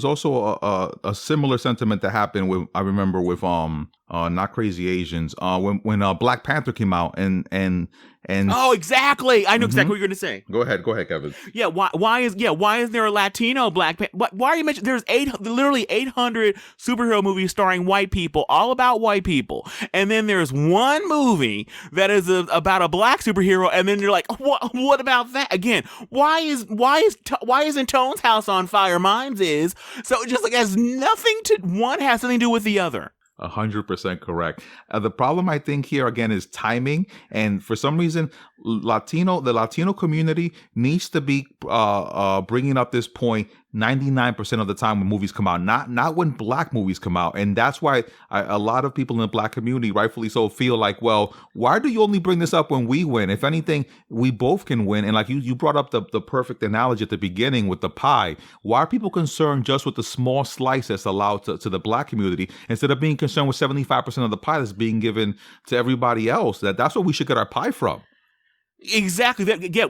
also a similar sentiment that happened with, I remember with Not Crazy Asians, when Black Panther came out and oh, exactly. I know exactly what you're going to say. Go ahead, Kevin. Yeah, why is there a Latino Black Panther? Why are you mentioning there's literally 800 superhero movies starring white people, all about white people, and then there's one movie that is about a black superhero, and then you're like, what about that? Again, why isn't Tone's house on fire? Mine's is. So it just has nothing to one has something to do with the other. 100% correct. The problem I think here again is timing, and for some reason, the Latino community needs to be bringing up this point 99% of the time when movies come out, not when black movies come out, and that's why a lot of people in the black community, rightfully so, feel like, well, why do you only bring this up when we win? If anything, we both can win. And like you brought up the perfect analogy at the beginning with the pie. Why are people concerned just with the small slice that's allowed to the black community instead of being concerned with 75% of the pie that's being given to everybody else? That's where we should get our pie from. Exactly. Go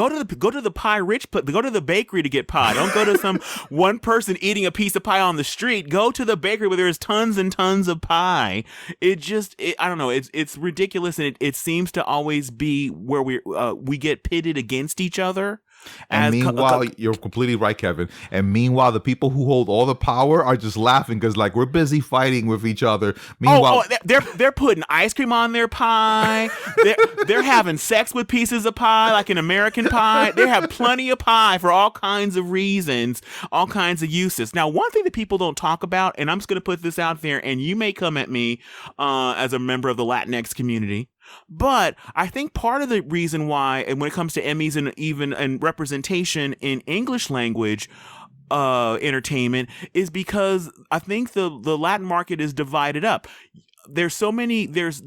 to the pie rich. Go to the bakery to get pie. Don't go to some one person eating a piece of pie on the street. Go to the bakery where there's tons and tons of pie. I don't know. It's ridiculous, and it seems to always be where we get pitted against each other. And meanwhile, you're completely right, Kevin. And meanwhile, the people who hold all the power are just laughing because, like, we're busy fighting with each other. Meanwhile, they're putting ice cream on their pie. they're having sex with pieces of pie, like an American pie. They have plenty of pie for all kinds of reasons, all kinds of uses. Now, one thing that people don't talk about, and I'm just going to put this out there, and you may come at me as a member of the Latinx community. But I think part of the reason why, and when it comes to Emmys and even representation in English language entertainment, is because I think the Latin market is divided up. There's so many. There's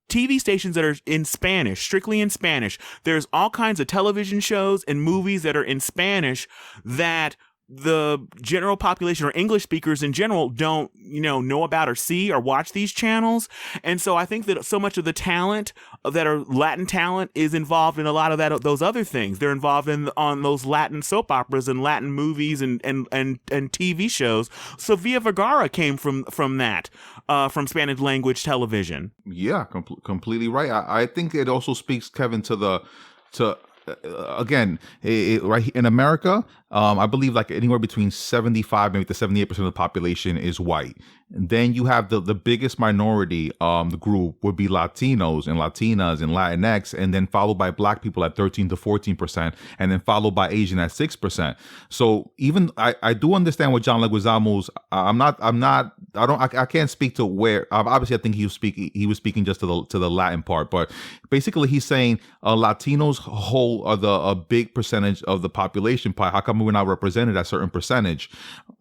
TV stations that are in Spanish, strictly in Spanish. There's all kinds of television shows and movies that are in Spanish that the general population or English speakers in general don't, know about or see or watch these channels. And so I think that so much of the talent that are Latin talent is involved in a lot of those other things. They're involved on those Latin soap operas and Latin movies and TV shows. Sofia Vergara came from that, from Spanish language television. Yeah, completely right. I think it also speaks, Kevin, again, right in America, I believe like anywhere between 75 maybe to 78% of the population is white. And then you have the biggest minority, the group would be Latinos and Latinas and Latinx, and then followed by black people at 13 to 14%, and then followed by Asian at 6%. So even I do understand what John Leguizamo's. I can't speak to where. Obviously, I think he was speaking just to the Latin part, but basically he's saying Latinos hold a big percentage of the population pie. How come we're not represented at a certain percentage?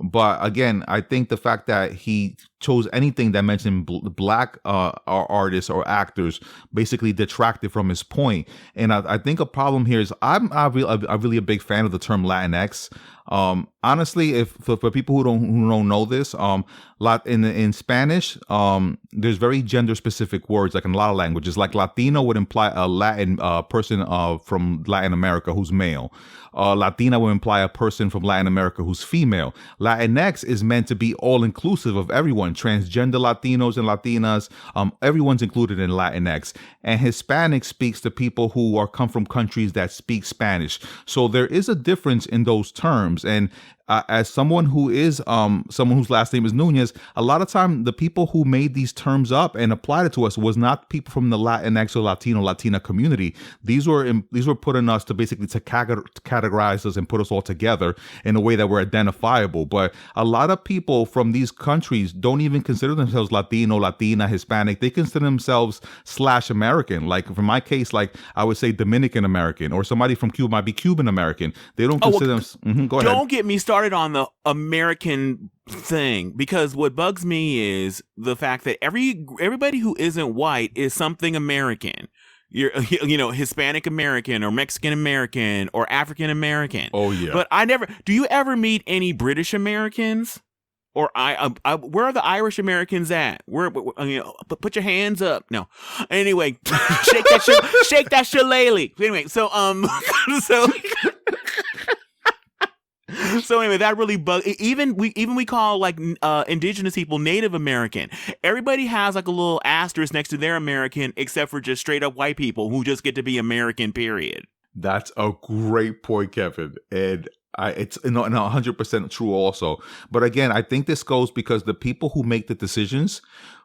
But again, I think the fact that he chose anything that mentioned black artists or actors basically detracted from his point. And I think a problem here is I'm really a big fan of the term Latinx. Honestly, if for people who don't know this, in Spanish, there's very gender specific words, like in a lot of languages. Like Latino would imply a Latin person from Latin America who's male. Latina would imply a person from Latin America who's female. Latinx is meant to be all inclusive of everyone, transgender Latinos and Latinas. Everyone's included in Latinx. And Hispanic speaks to people who come from countries that speak Spanish. So there is a difference in those terms. And as someone who is someone whose last name is Nunez, a lot of time the people who made these terms up and applied it to us was not people from the Latinx or Latina community. These were put in us to basically to categorize us and put us all together in a way that we're identifiable. But a lot of people from these countries don't even consider themselves Latino, Latina, Hispanic. They consider themselves /American. Like for my case, like I would say Dominican American, or somebody from Cuba might be Cuban American. They don't consider them. Go ahead. Don't get me started on the American thing, because what bugs me is the fact that everybody who isn't white is something American. You're, Hispanic American or Mexican American or African American. Oh yeah. But do you ever meet any British Americans? Or where are the Irish Americans at? Put your hands up. No. Anyway, shake that shillelagh. Anyway, so So anyway, that really bugs. Even we call like indigenous people Native American. Everybody has like a little asterisk next to their American, except for just straight up white people who just get to be American. Period. That's a great point, Kevin, and it's 100% true also. But again, I think this goes because the people who make the decisions,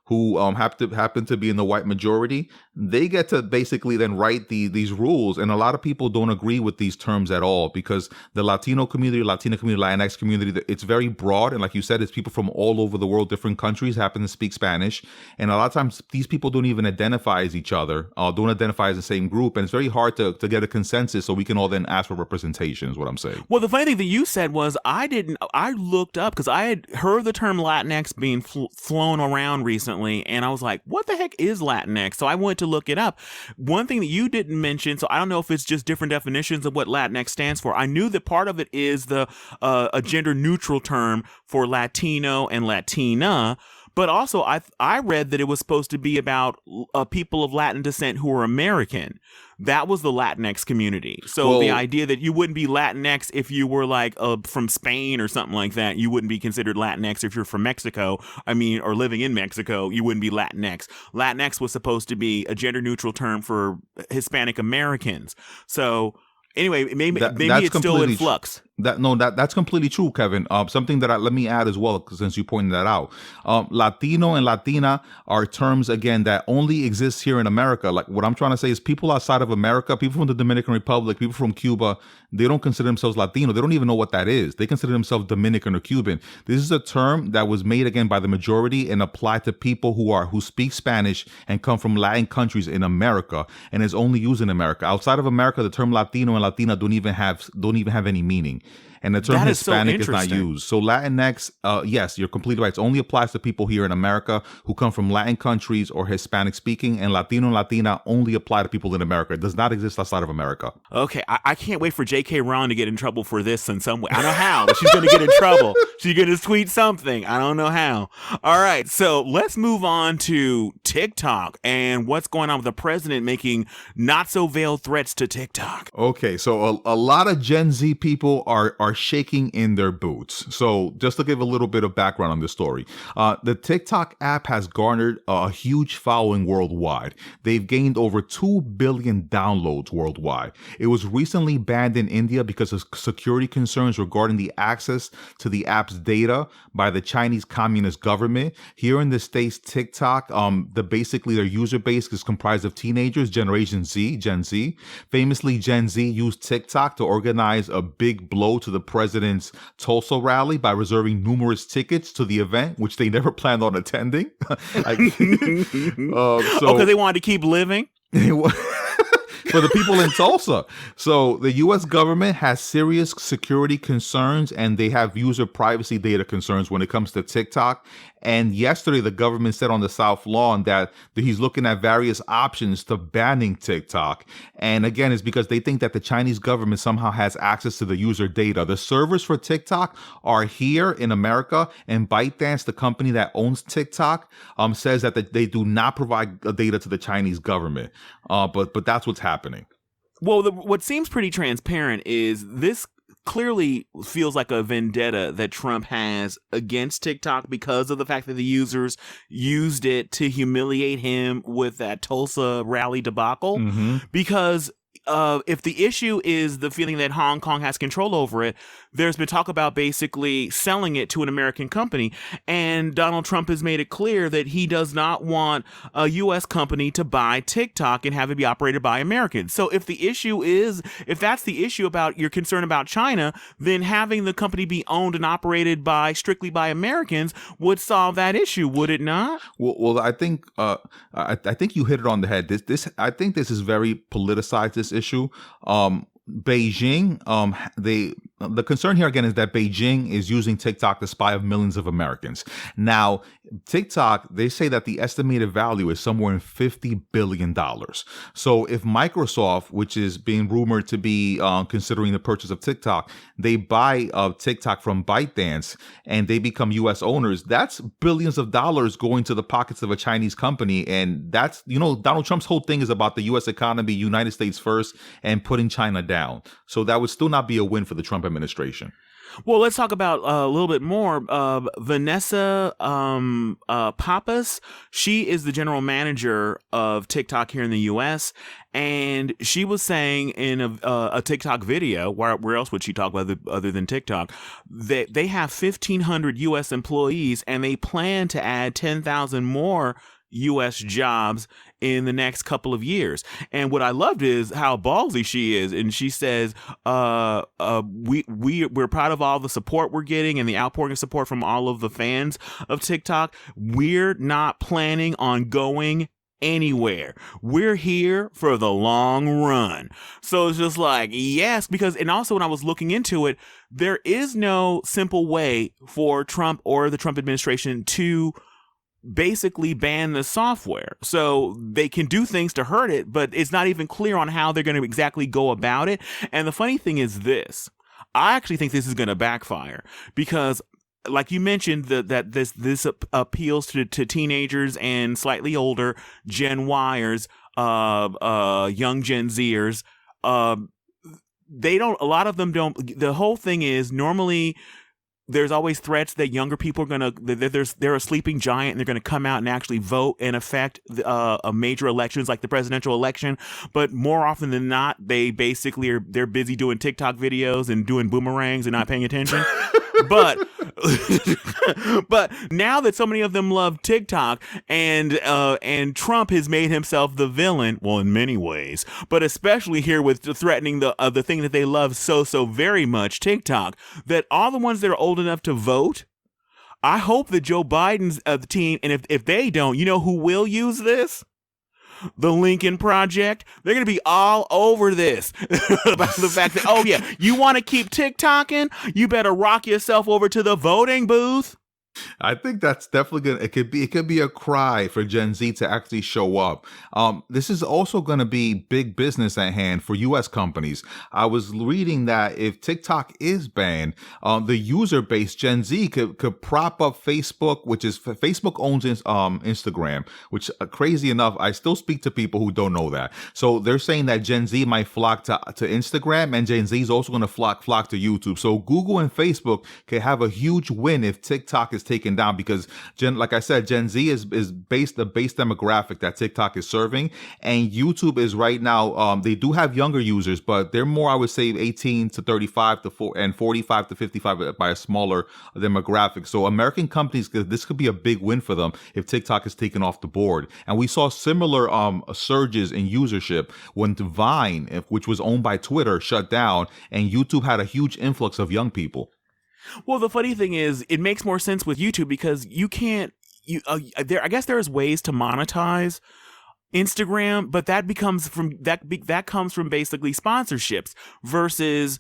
who happen to be in the white majority, they get to basically then write these rules. And a lot of people don't agree with these terms at all, because the Latino community, Latina community, Latinx community, it's very broad. And like you said, it's people from all over the world, different countries happen to speak Spanish. And a lot of times these people don't even identify as each other, don't identify as the same group. And it's very hard to get a consensus so we can all then ask for representation is what I'm saying. Well, the funny thing that you said was I looked up because I had heard the term Latinx being flown around recently. And I was like, what the heck is Latinx? So I went to look it up. One thing that you didn't mention, so I don't know if it's just different definitions of what Latinx stands for. I knew that part of it is a gender neutral term for Latino and Latina. But also, I read that it was supposed to be about people of Latin descent who are American. That was the Latinx community. So the idea that you wouldn't be Latinx if you were like from Spain or something like that, you wouldn't be considered Latinx if you're from Mexico. Or living in Mexico, you wouldn't be Latinx. Latinx was supposed to be a gender neutral term for Hispanic Americans. So anyway, maybe it's still in flux. That's completely true, Kevin. Something that let me add as well, since you pointed that out. Latino and Latina are terms, again, that only exist here in America. Like what I'm trying to say is people outside of America, people from the Dominican Republic, people from Cuba, they don't consider themselves Latino. They don't even know what that is. They consider themselves Dominican or Cuban. This is a term that was made, again, by the majority and applied to people who speak Spanish and come from Latin countries in America, and is only used in America. Outside of America, the term Latino and Latina don't even have any meaning. And the term Hispanic is not used. So Latinx, yes, you're completely right. It only applies to people here in America who come from Latin countries or Hispanic speaking, and Latino and Latina only apply to people in America. It does not exist outside of America. Okay, I can't wait for J.K. Rowling to get in trouble for this in some way. I don't know how, but she's going to get in trouble. She's going to tweet something. I don't know how. All right, so let's move on to TikTok and what's going on with the president making not so veiled threats to TikTok. Okay, so a lot of Gen Z people are shaking in their boots. So just to give a little bit of background on this story, the TikTok app has garnered a huge following worldwide. They've gained over 2 billion downloads worldwide. It was recently banned in India because of security concerns regarding the access to the app's data by the Chinese Communist government. Here in the States, TikTok, basically their user base is comprised of teenagers, Gen Z. Famously, Gen Z used TikTok to organize a big blow to the president's Tulsa rally by reserving numerous tickets to the event, which they never planned on attending. Because they wanted to keep living. For the people in Tulsa. So the U.S. government has serious security concerns, and they have user privacy data concerns when it comes to TikTok. And yesterday, the government said on the South Lawn that he's looking at various options to banning TikTok. And again, it's because they think that the Chinese government somehow has access to the user data. The servers for TikTok are here in America, and ByteDance, the company that owns TikTok, says that they do not provide data to the Chinese government. But that's what's happening. Well, what seems pretty transparent is this clearly feels like a vendetta that Trump has against TikTok because of the fact that the users used it to humiliate him with that Tulsa rally debacle. Mm-hmm. Because if the issue is the feeling that Hong Kong has control over it, there's been talk about basically selling it to an American company, and Donald Trump has made it clear that he does not want a U.S. company to buy TikTok and have it be operated by Americans. So if that's the issue about your concern about China, then having the company be owned and operated strictly by Americans would solve that issue, would it not? Well, I think you hit it on the head. I think this is very politicized, this issue. Beijing, the concern here again is that Beijing is using TikTok to spy on millions of Americans. Now, TikTok, they say that the estimated value is somewhere in $50 billion. So if Microsoft, which is being rumored to be considering the purchase of TikTok, they buy TikTok from ByteDance and they become U.S. owners, that's billions of dollars going to the pockets of a Chinese company. And that's, Donald Trump's whole thing is about the U.S. economy, United States first, and putting China down. So that would still not be a win for the Trump administration. Well, let's talk about a little bit more. Vanessa Pappas, she is the general manager of TikTok here in the U.S., and she was saying in a TikTok video, where else would she talk about other than TikTok, that they have 1,500 U.S. employees, and they plan to add 10,000 more U.S. jobs in the next couple of years. And what I loved is how ballsy she is. And she says, we're proud of all the support we're getting and the outpouring of support from all of the fans of TikTok. We're not planning on going anywhere. We're here for the long run. So it's just like, yes, because, and also when I was looking into it, there is no simple way for Trump or the Trump administration to basically ban the software. So they can do things to hurt it, but it's not even clear on how they're going to exactly go about it. And the funny thing is this, I actually think this is going to backfire because, like you mentioned, that this appeals to teenagers and slightly older Gen Yers, young Gen Zers. A lot of them don't. The whole thing is normally there's always threats that younger people are they're a sleeping giant and they're going to come out and actually vote and affect major elections like the presidential election. But more often than not, they basically they're busy doing TikTok videos and doing boomerangs and not paying attention. But now that so many of them love TikTok and Trump has made himself the villain, well, in many ways, but especially here with threatening the thing that they love so very much, TikTok, that all the ones that are old enough to vote, I hope that Joe Biden's team, and if they don't, you know who will use this? The Lincoln Project. They're going to be all over this about the fact that, oh yeah, you want to keep TikToking? You better rock yourself over to the voting booth. I think that's definitely it could be a cry for Gen Z to actually show up. This is also going to be big business at hand for U.S. companies. I was reading that if TikTok is banned, the user base Gen Z could prop up Facebook, which is Facebook owns Instagram, which crazy enough, I still speak to people who don't know that. So they're saying that Gen Z might flock to Instagram, and Gen Z is also going to flock to YouTube. So Google and Facebook could have a huge win if TikTok is taken down, because like I said, Gen Z is the base demographic that TikTok is serving, and YouTube is right now, they do have younger users, but they're more, I would say, 18 to 35 and 45 to 55 by a smaller demographic. So American companies, this could be a big win for them if TikTok is taken off the board. And we saw similar surges in usership when Vine, which was owned by Twitter, shut down, and YouTube had a huge influx of young people. Well, the funny thing is, it makes more sense with YouTube because you can't. I guess there's ways to monetize Instagram, but that comes from basically sponsorships versus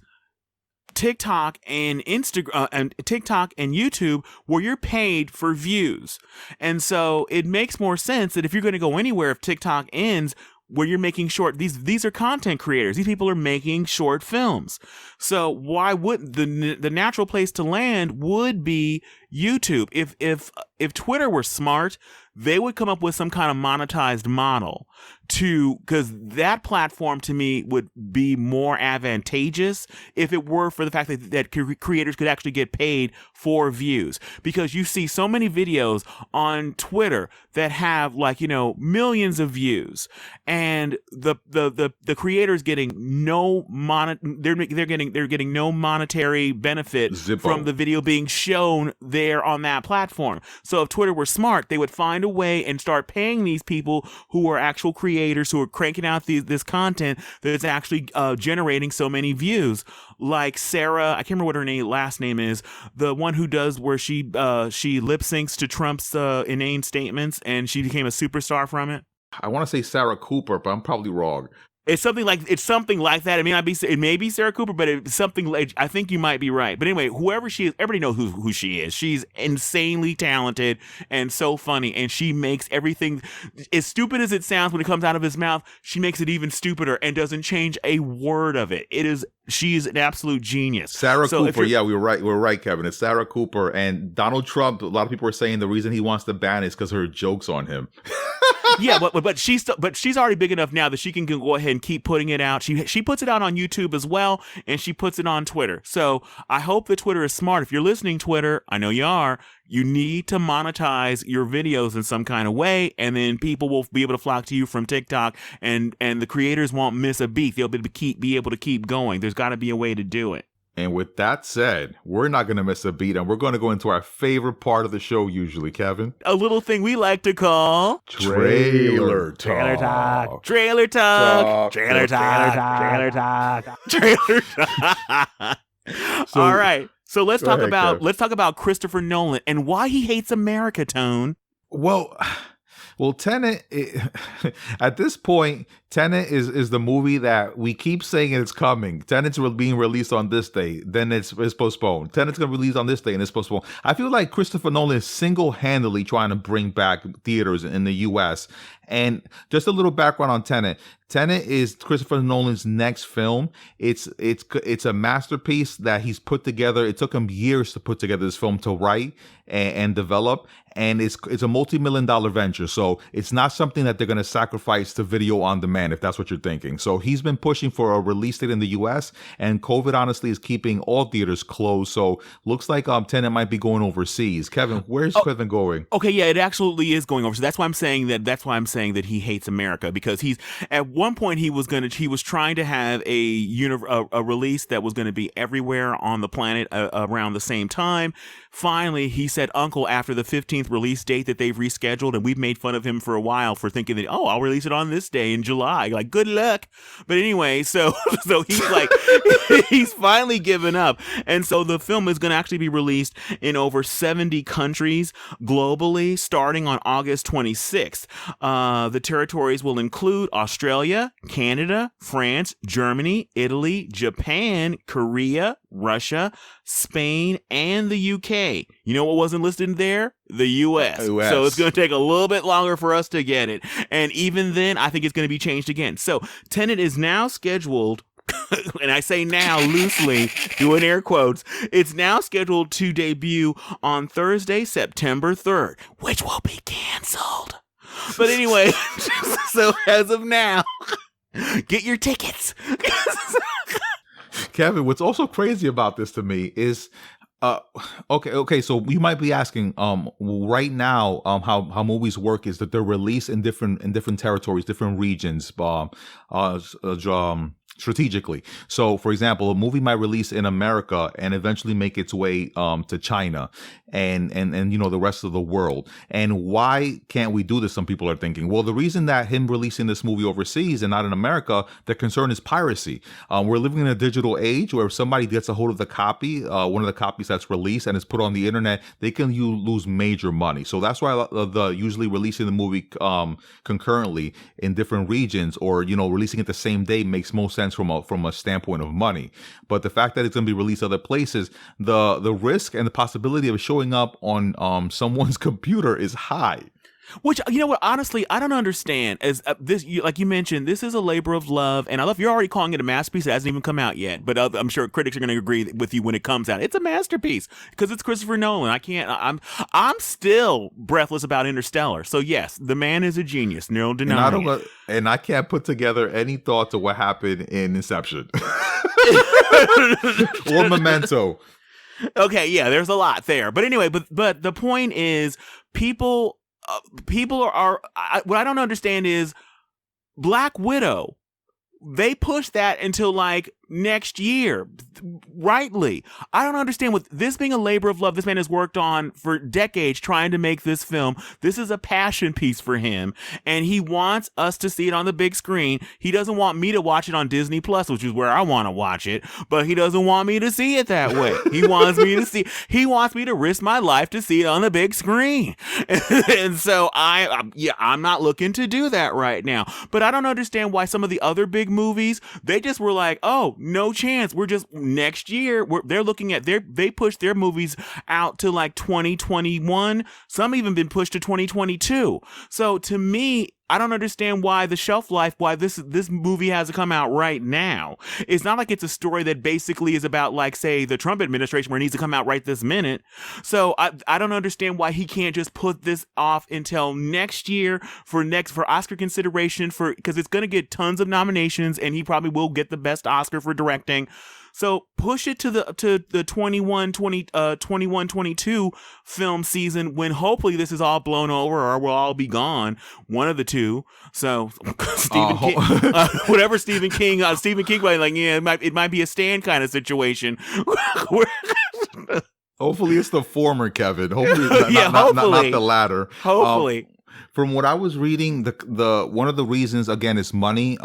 TikTok and Instagram and TikTok and YouTube, where you're paid for views. And so it makes more sense that if you're going to go anywhere, if TikTok ends, where you're making short, these are content creators. These people are making short films. So why wouldn't the natural place to land would be YouTube? If Twitter were smart, they would come up with some kind of monetized model because that platform to me would be more advantageous if it were for the fact that creators could actually get paid for views. Because you see so many videos on Twitter that have millions of views, and the creators getting they're getting no monetary benefit from the video being shown there on that platform. So if Twitter were smart, they would find a way and start paying these people who are actual creators who are cranking out this content that's actually generating so many views. Like Sarah, I can't remember what her last name is, the one who does where she lip syncs to Trump's inane statements, and she became a superstar from it. I want to say Sarah Cooper, but I'm probably wrong. It's something like that. It may be Sarah Cooper, but it's something like, I think you might be right. But anyway, whoever she is, everybody knows who she is. She's insanely talented and so funny, and she makes everything, as stupid as it sounds when it comes out of his mouth, she makes it even stupider and doesn't change a word of it. She's an absolute genius. Sarah Cooper, yeah, we were right, Kevin. It's Sarah Cooper. And Donald Trump, a lot of people are saying the reason he wants to ban it is because her jokes on him. Yeah, but she's already big enough now that she can go ahead and keep putting it out. She puts it out on YouTube as well, and she puts it on Twitter. So I hope that Twitter is smart. If you're listening, Twitter, I know you are. You need to monetize your videos in some kind of way, and then people will be able to flock to you from TikTok, and the creators won't miss a beat. They'll be able to keep going. There's got to be a way to do it. And with that said, we're not going to miss a beat, and we're going to go into our favorite part of the show usually, Kevin. A little thing we like to call Trailer Talk. Trailer Talk. Trailer Talk. Trailer Talk. Trailer Talk. All right. So let's talk about Christopher Nolan and why he hates America, Tone. Well, Tenet, at this point, Tenet is the movie that we keep saying it's coming. Tenet's being released on this day, then it's postponed. Tenet's going to be released on this day, and it's postponed. I feel like Christopher Nolan is single-handedly trying to bring back theaters in the U.S. And just a little background on Tenet. Tenet is Christopher Nolan's next film. It's a masterpiece that he's put together. It took him years to put together this film, to write and develop. And it's a multi-million-dollar venture. So it's not something that they're going to sacrifice to video on demand, if that's what you're thinking. So he's been pushing for a release date in the U.S. and COVID honestly is keeping all theaters closed. So looks like Tenet might be going overseas. Kevin, where's Kevin going? Okay, yeah, it absolutely is going overseas. That's why I'm saying that he hates America, because he's at one point he was trying to have a release that was going to be everywhere on the planet around the same time. Finally, he said uncle after the 15th release date that they've rescheduled, and we've made fun of him for a while for thinking that, I'll release it on this day in July. Like, good luck. But anyway, so he's like, he's finally given up. And so the film is going to actually be released in over 70 countries globally, starting on August 26th. The territories will include Australia, Canada, France, Germany, Italy, Japan, Korea, Russia, Spain, and the UK. You know what wasn't listed there? The US. So it's going to take a little bit longer for us to get it. And even then, I think it's going to be changed again. So Tenet is now scheduled, and I say now loosely, doing air quotes, it's now scheduled to debut on Thursday, September 3rd, which will be canceled. But anyway, so as of now, get your tickets. Kevin, what's also crazy about this to me is, okay. So you might be asking, right now, how movies work is that they're released in different territories, different regions, strategically. So, for example, a movie might release in America and eventually make its way to China and the rest of the world. And why can't we do this? Some people are thinking. Well, the reason that him releasing this movie overseas and not in America, the concern is piracy. We're living in a digital age where if somebody gets a hold of the copy, one of the copies that's released and is put on the internet, they can lose major money. So that's why usually releasing the movie concurrently in different regions, or releasing it the same day, makes most sense from a standpoint of money. But the fact that it's going to be released other places, the risk and the possibility of showing up on someone's computer is high. Which, you know what, honestly, I don't understand. As like you mentioned, this is a labor of love, and I love you're already calling it a masterpiece. It hasn't even come out yet, but I'm sure critics are going to agree with you when it comes out. It's a masterpiece because it's Christopher Nolan. I'm still breathless about Interstellar. So yes, the man is a genius. No denying. And I can't put together any thoughts of what happened in Inception or Memento. Okay, yeah, there's a lot there, but anyway, but the point is, people are what I don't understand is Black Widow. They pushed that until like next year, rightly. I don't understand, with this being a labor of love this man has worked on for decades trying to make this film. This is a passion piece for him, and he wants us to see it on the big screen. He doesn't want me to watch it on Disney Plus, which is where I want to watch it, but he doesn't want me to see it that way. He wants me to risk my life to see it on the big screen. And so I'm not looking to do that right now. But I don't understand why some of the other big movies, they just were like, oh, no chance. We're just next year. They're looking at they pushed their movies out to like 2021. Some even been pushed to 2022. So to me, I don't understand why the shelf life, why this movie has to come out right now. It's not like it's a story that basically is about, like, say, the Trump administration, where it needs to come out right this minute. So I don't understand why he can't just put this off until next year for Oscar consideration, because it's going to get tons of nominations, and he probably will get the best Oscar for directing. So push it to the 21-22 film season, when hopefully this is all blown over or we'll all be gone. One of the two. So Stephen King, whatever Stephen King like, yeah, it might be a Stand kind of situation. Hopefully it's the former, Kevin. Hopefully, not the latter. Hopefully. From what I was reading, the one of the reasons, again, is money.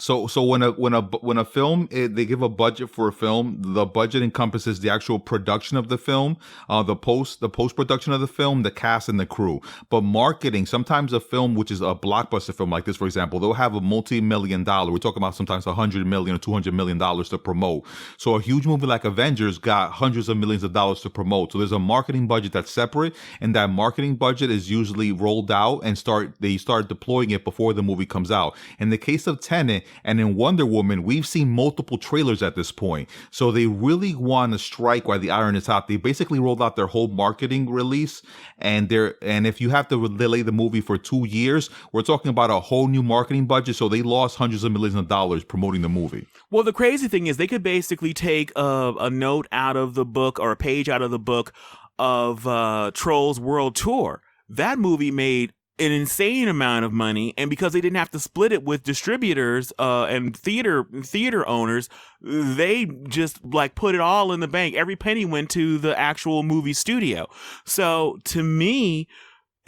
So when a film, they give a budget for a film, the budget encompasses the actual production of the film, the post production of the film, the cast, and the crew. But marketing, sometimes a film, which is a blockbuster film like this, for example, they'll have a multi-million-dollar. We're talking about sometimes $100 million or $200 million to promote. So a huge movie like Avengers got hundreds of millions of dollars to promote. So there's a marketing budget that's separate, and that marketing budget is usually rolled out and they start deploying it before the movie comes out. In the case of Tenet and in Wonder Woman, we've seen multiple trailers at this point. So they really want to strike while the iron is hot. They basically rolled out their whole marketing release, and if you have to delay the movie for 2 years, we're talking about a whole new marketing budget. So they lost hundreds of millions of dollars promoting the movie. Well, the crazy thing is they could basically take a note out of the book, or a page out of the book of Trolls World Tour. That movie made an insane amount of money, and because they didn't have to split it with distributors and theater owners, they just like put it all in the bank. Every penny went to the actual movie studio. So to me,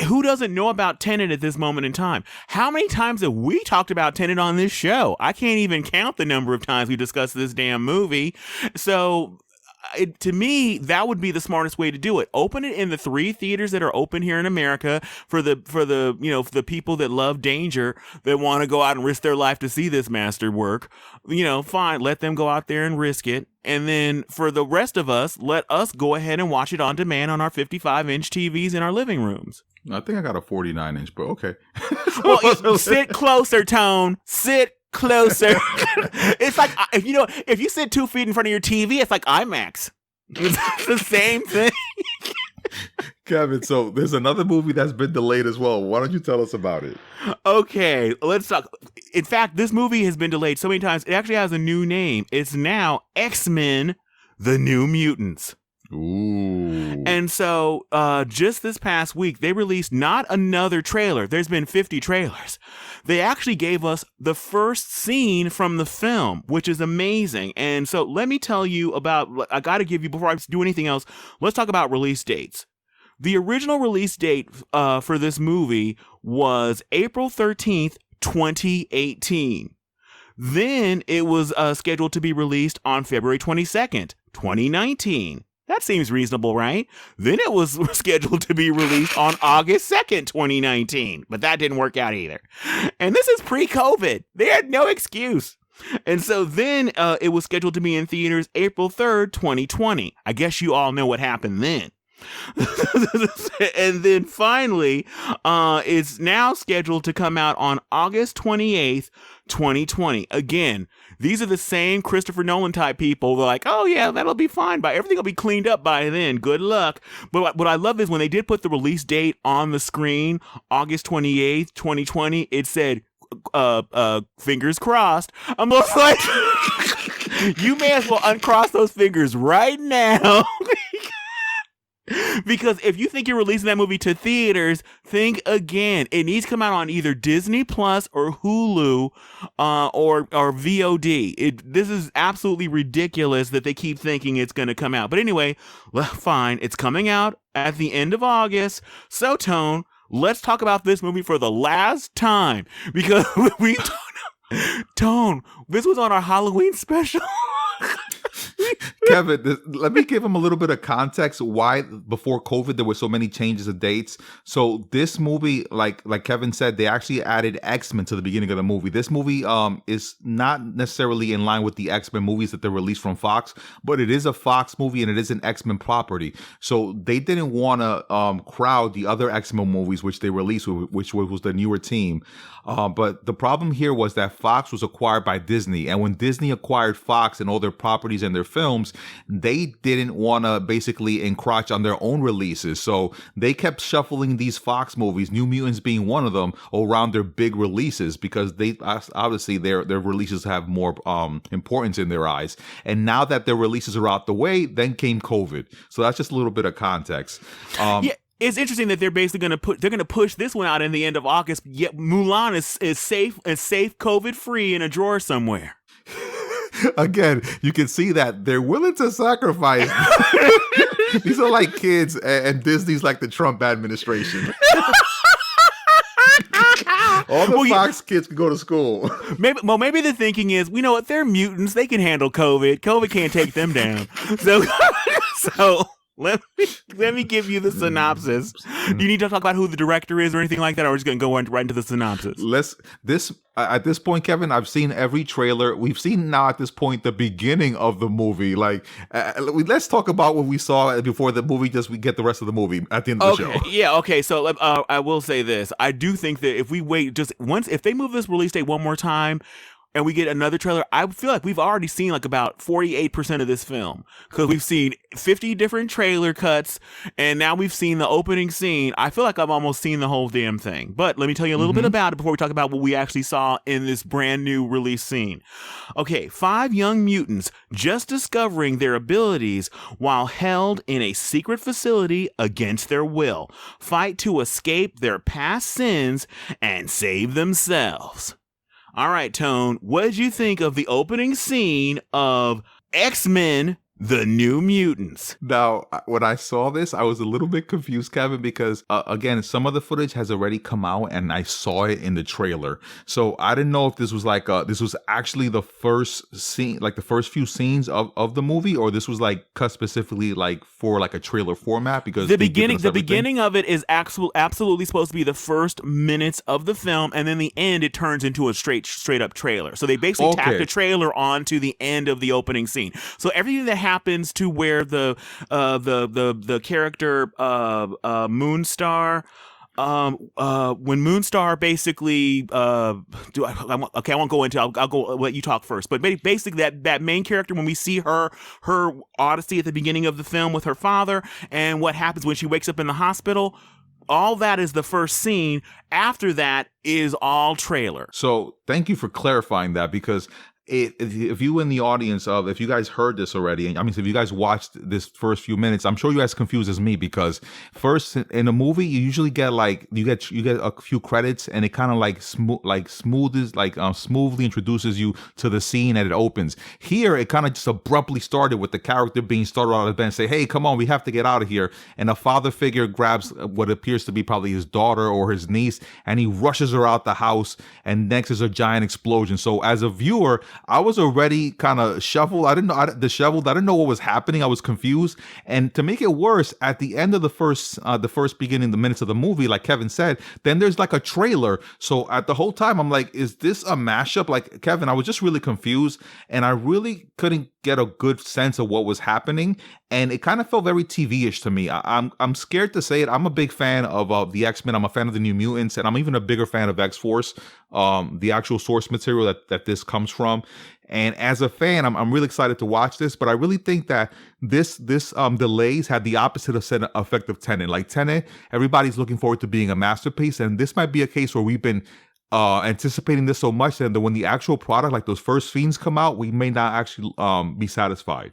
who doesn't know about Tenet at this moment in time? How many times have we talked about Tenet on this show? I can't even count the number of times we discussed this damn movie. So to me, that would be the smartest way to do it. Open it in the 3 theaters that are open here in America for the people that love danger, that want to go out and risk their life to see this masterwork. Fine, let them go out there and risk it. And then for the rest of us, let us go ahead and watch it on demand on our 55-inch TVs in our living rooms. I think I got a 49-inch, but okay. Well, sit closer, Tone. Sit closer. It's like, if you sit 2 feet in front of your TV, it's like IMAX. It's the same thing. Kevin, so there's another movie that's been delayed as well. Why don't you tell us about it? Okay, let's talk. In fact, this movie has been delayed so many times, it actually has a new name. It's now X-Men: The New Mutants. Ooh. And so just this past week, they released not another trailer. There's been 50 trailers. They actually gave us the first scene from the film, which is amazing. And so let me tell you I got to give you, before I do anything else, let's talk about release dates. The original release date for this movie was April 13th, 2018. Then it was scheduled to be released on February 22nd, 2019. That seems reasonable, right? Then it was scheduled to be released on August 2nd, 2019, but that didn't work out either. And this is pre-COVID. They had no excuse. And so then it was scheduled to be in theaters April 3rd, 2020. I guess you all know what happened then. And then finally, it's now scheduled to come out on August 28th, 2020. Again, these are the same Christopher Nolan type people. They're like, oh yeah, that'll be fine. Everything will be cleaned up by then. Good luck. But what I love is when they did put the release date on the screen, August 28th, 2020, it said, fingers crossed. I'm just like, you may as well uncross those fingers right now. Because if you think you're releasing that movie to theaters, think again. It needs to come out on either Disney Plus or Hulu, or VOD. This is absolutely ridiculous that they keep thinking it's going to come out. But anyway, well, fine. It's coming out at the end of August. So, Tone, let's talk about this movie for the last time, because Tone, this was on our Halloween special. Kevin, let me give him a little bit of context why before COVID there were so many changes of dates. So this movie, like Kevin said, they actually added X-Men to the beginning of the movie. This movie is not necessarily in line with the X-Men movies that they released from Fox, but it is a Fox movie and it is an X-Men property. So they didn't want to crowd the other X-Men movies which they released, which was the newer team. But the problem here was that Fox was acquired by Disney, and when Disney acquired Fox and all their properties and their films, they didn't want to basically encroach on their own releases. So they kept shuffling these Fox movies, New Mutants being one of them, around their big releases because they obviously their releases have more importance in their eyes. And now that their releases are out the way, then came COVID. So that's just a little bit of context. Yeah. It's interesting that they're basically going to push this one out in the end of August. Yet Mulan is safe COVID free in a drawer somewhere. Again, you can see that they're willing to sacrifice. These are like kids, and Disney's like the Trump administration. All the Fox kids can go to school. Maybe the thinking is, you know what? They're mutants. They can handle COVID. COVID can't take them down. So. Let me give you the synopsis. Do you need to talk about who the director is or anything like that, or are we just going to go right into the synopsis? At this point, Kevin, I've seen every trailer. We've seen now at this point the beginning of the movie. Like, let's talk about what we saw before the movie. We get the rest of the movie at the end of the show. Yeah. Okay. So I will say this: I do think that if we wait just once, if they move this release date one more time, and we get another trailer, I feel like we've already seen like about 48% of this film, because we've seen 50 different trailer cuts, and now we've seen the opening scene. I feel like I've almost seen the whole damn thing. But let me tell you a little bit about it before we talk about what we actually saw in this brand new release scene. Okay, 5 young mutants just discovering their abilities while held in a secret facility against their will, fight to escape their past sins and save themselves. All right, Tone, what did you think of the opening scene of X-Men, The New Mutants? Now, when I saw this, I was a little bit confused, Kevin, because again, some of the footage has already come out and I saw it in the trailer. So I didn't know if this was this was actually the first scene, like the first few scenes of the movie, or this was like cut specifically like for like a trailer format, because the beginning of it is absolutely supposed to be the first minutes of the film, and then the end it turns into a straight up trailer. So they basically tacked a trailer onto the end of the opening scene. So everything that happens to where the character Moonstar, when Moonstar basically I won't go into, I'll go let you talk first, but basically that main character, when we see her odyssey at the beginning of the film with her father and what happens when she wakes up in the hospital, all that is the first scene. After that is all trailer. So thank you for clarifying that, because if you in the audience if you guys heard this already, and I mean, if you guys watched this first few minutes, I'm sure you guys confused as me, because first in a movie you usually get you get a few credits, and it kind of smoothly introduces you to the scene and it opens. Here it kind of just abruptly started with the character being started out of bed and say, hey, come on, we have to get out of here, and a father figure grabs what appears to be probably his daughter or his niece, and he rushes her out the house, and next is a giant explosion. So as a viewer, I was already kind of shuffled. I didn't know disheveled. I didn't know what was happening. I was confused. And to make it worse, at the end of the first beginning, the minutes of the movie, like Kevin said, then there's like a trailer. So at the whole time, I'm like, is this a mashup? Like Kevin, I was just really confused, and I really couldn't get a good sense of what was happening, and it kind of felt very TV-ish to me. I'm scared to say it. I'm a big fan of the X-Men. I'm a fan of the New Mutants, and I'm even a bigger fan of X-Force, the actual source material that this comes from. And as a fan, I'm really excited to watch this, but I really think that this delays had the opposite effect of Tenet. Like Tenet, everybody's looking forward to being a masterpiece, and this might be a case where we've been anticipating this so much that when the actual product, like those first scenes, come out, we may not actually be satisfied.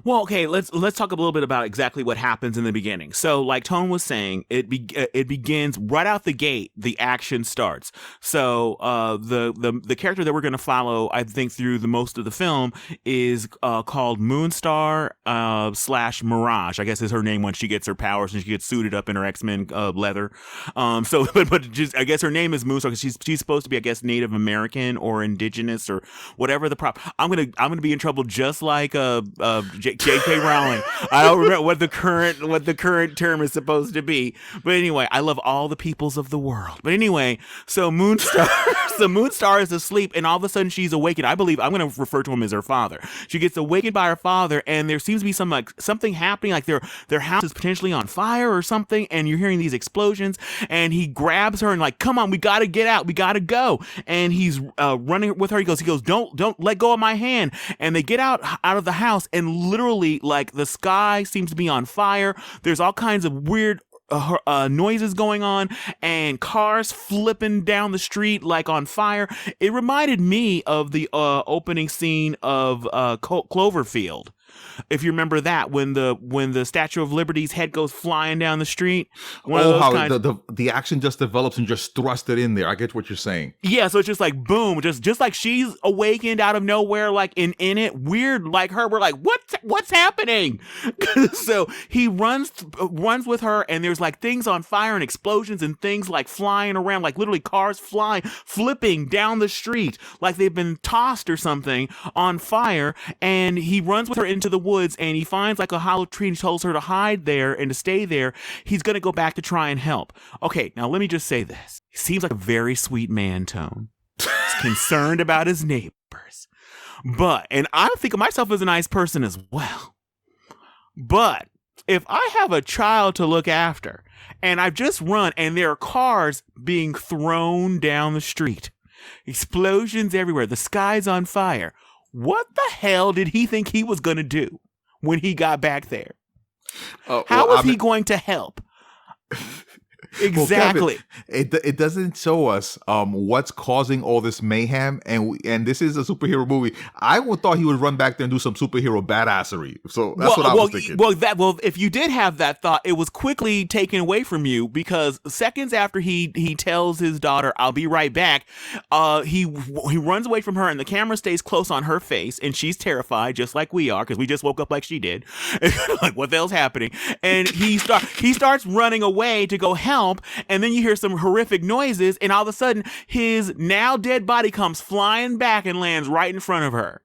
Well, okay, let's talk a little bit about exactly what happens in the beginning. So, like Tone was saying, it begins right out the gate. The action starts. So, the character that we're going to follow, I think, through the most of the film is called Moonstar / Mirage. I guess is her name when she gets her powers and she gets suited up in her X-Men leather. So, but just I guess her name is Moonstar because she's supposed to be, I guess, Native American or indigenous or whatever the prop. I'm gonna be in trouble just like J.K. Rowling. I don't remember what the current term is supposed to be, but anyway, I love all the peoples of the world. But anyway, so Moonstar is asleep, and all of a sudden she's awakened. I believe I'm going to refer to him as her father. She gets awakened by her father, and there seems to be something happening, like their house is potentially on fire or something, and you're hearing these explosions. And he grabs her and like, come on, we got to get out, we got to go. And he's running with her. He goes, don't let go of my hand. And they get out of the house, and literally, like, the sky seems to be on fire. There's all kinds of weird noises going on, and cars flipping down the street like on fire. It reminded me of the opening scene of Cloverfield. If you remember that, when the Statue of Liberty's head goes flying down the street. The action just develops and just thrust it in there. I get what you're saying. Yeah, so it's just like boom, just like she's awakened out of nowhere, like in it. Weird, like her. We're like, what's happening? So he runs with her, and there's like things on fire and explosions and things like flying around, like literally cars flipping down the street, like they've been tossed or something on fire. And he runs with her into the woods, and he finds like a hollow tree, and he tells her to hide there and to stay there. He's going to go back to try and help. Okay, now let me just say this. He seems like a very sweet man, Tone. He's concerned about his neighbors. And I think of myself as a nice person as well. But if I have a child to look after, and I've just run, and there are cars being thrown down the street, explosions everywhere, the sky's on fire, what the hell did he think he was going to do when he got back there? How was he going to help? Exactly. Well, Kevin, it doesn't show us what's causing all this mayhem, and this is a superhero movie. I thought he would run back there and do some superhero badassery. So that's what I was thinking. Well, if you did have that thought, it was quickly taken away from you, because seconds after he tells his daughter, "I'll be right back," he runs away from her, and the camera stays close on her face, and she's terrified, just like we are, because we just woke up like she did. Like, what the hell's happening? And he starts running away to go help. And then you hear some horrific noises, and all of a sudden his now dead body comes flying back and lands right in front of her.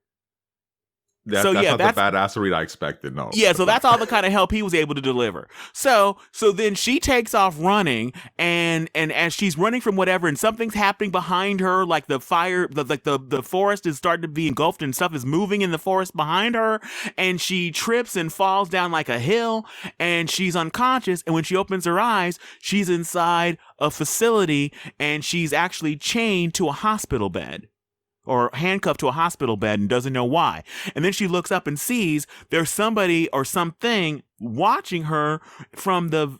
That's not the badassery I expected. No. Yeah, so that's all the kind of help he was able to deliver. So then she takes off running, and as she's running from whatever, and something's happening behind her, like the fire, the forest is starting to be engulfed, and stuff is moving in the forest behind her, and she trips and falls down like a hill, and she's unconscious. And when she opens her eyes, she's inside a facility, and she's actually chained to a hospital bed, or handcuffed to a hospital bed, and doesn't know why. And then she looks up and sees there's somebody or something watching her from the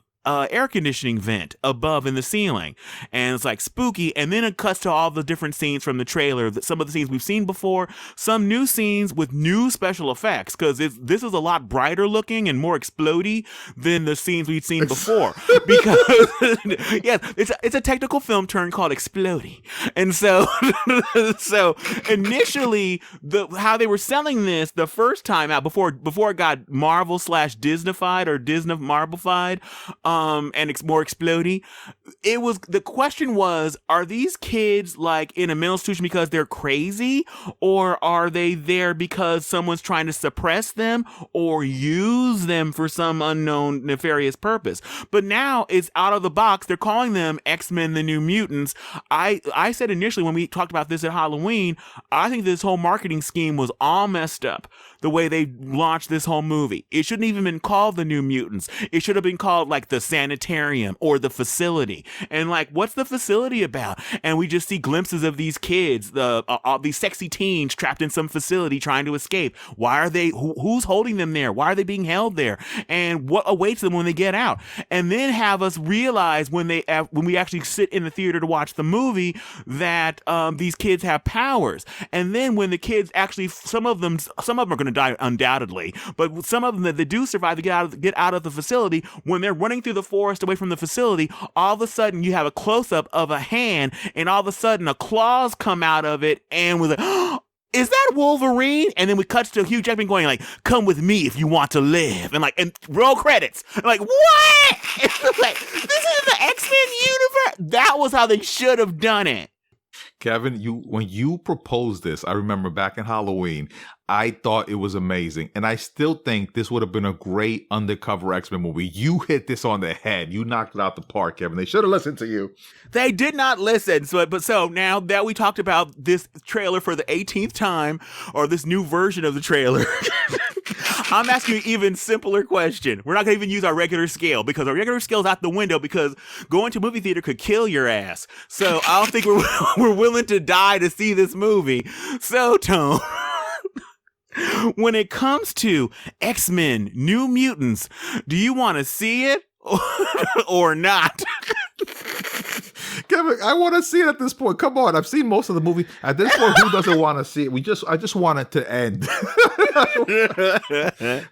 air conditioning vent above in the ceiling, and it's like spooky. And then it cuts to all the different scenes from the trailer, some of the scenes we've seen before, some new scenes with new special effects, because this is a lot brighter looking and more explodey than the scenes we've seen before. Because yes, it's a technical film term called explodey. And so initially, how they were selling this the first time out, before it got Marvel / Disneyfied or Disney Marvelified, and it's more explodey. The question was, are these kids like in a mental institution because they're crazy, or are they there because someone's trying to suppress them or use them for some unknown nefarious purpose? But now it's out of the box. They're calling them X-Men: The New Mutants. I said initially when we talked about this at Halloween, I think this whole marketing scheme was all messed up. The way they launched this whole movie. It shouldn't even been called The New Mutants. It should have been called like the sanitarium or the facility. And like, what's the facility about? And we just see glimpses of these kids, these sexy teens trapped in some facility trying to escape. Why are they, who's holding them there? Why are they being held there? And what awaits them when they get out? And then have us realize when we actually sit in the theater to watch the movie that these kids have powers. And then when the kids actually, some of them are going to die undoubtedly, but some of them that they do survive to get out of the facility, when they're running through the forest away from the facility, all of a sudden you have a close-up of a hand, and all of a sudden a claws come out of it, and we're like, oh, is that Wolverine? And then we cut to Hugh Jackman going like, come with me if you want to live, and roll credits. Like, what? Like, this is the X-Men universe. That was how they should have done it. Kevin, when you proposed this, I remember back in Halloween, I thought it was amazing. And I still think this would have been a great undercover X-Men movie. You hit this on the head. You knocked it out the park, Kevin. They should have listened to you. They did not listen. So now that we talked about this trailer for the 18th time, or this new version of the trailer, I'm asking you an even simpler question. We're not going to even use our regular scale, because our regular scale is out the window, because going to a movie theater could kill your ass. So I don't think we're willing to die to see this movie. So, Tone, when it comes to X-Men: New Mutants, do you want to see it or not? Kevin, I want to see it at this point. Come on, I've seen most of the movie. At this point, who doesn't want to see it? I just want it to end.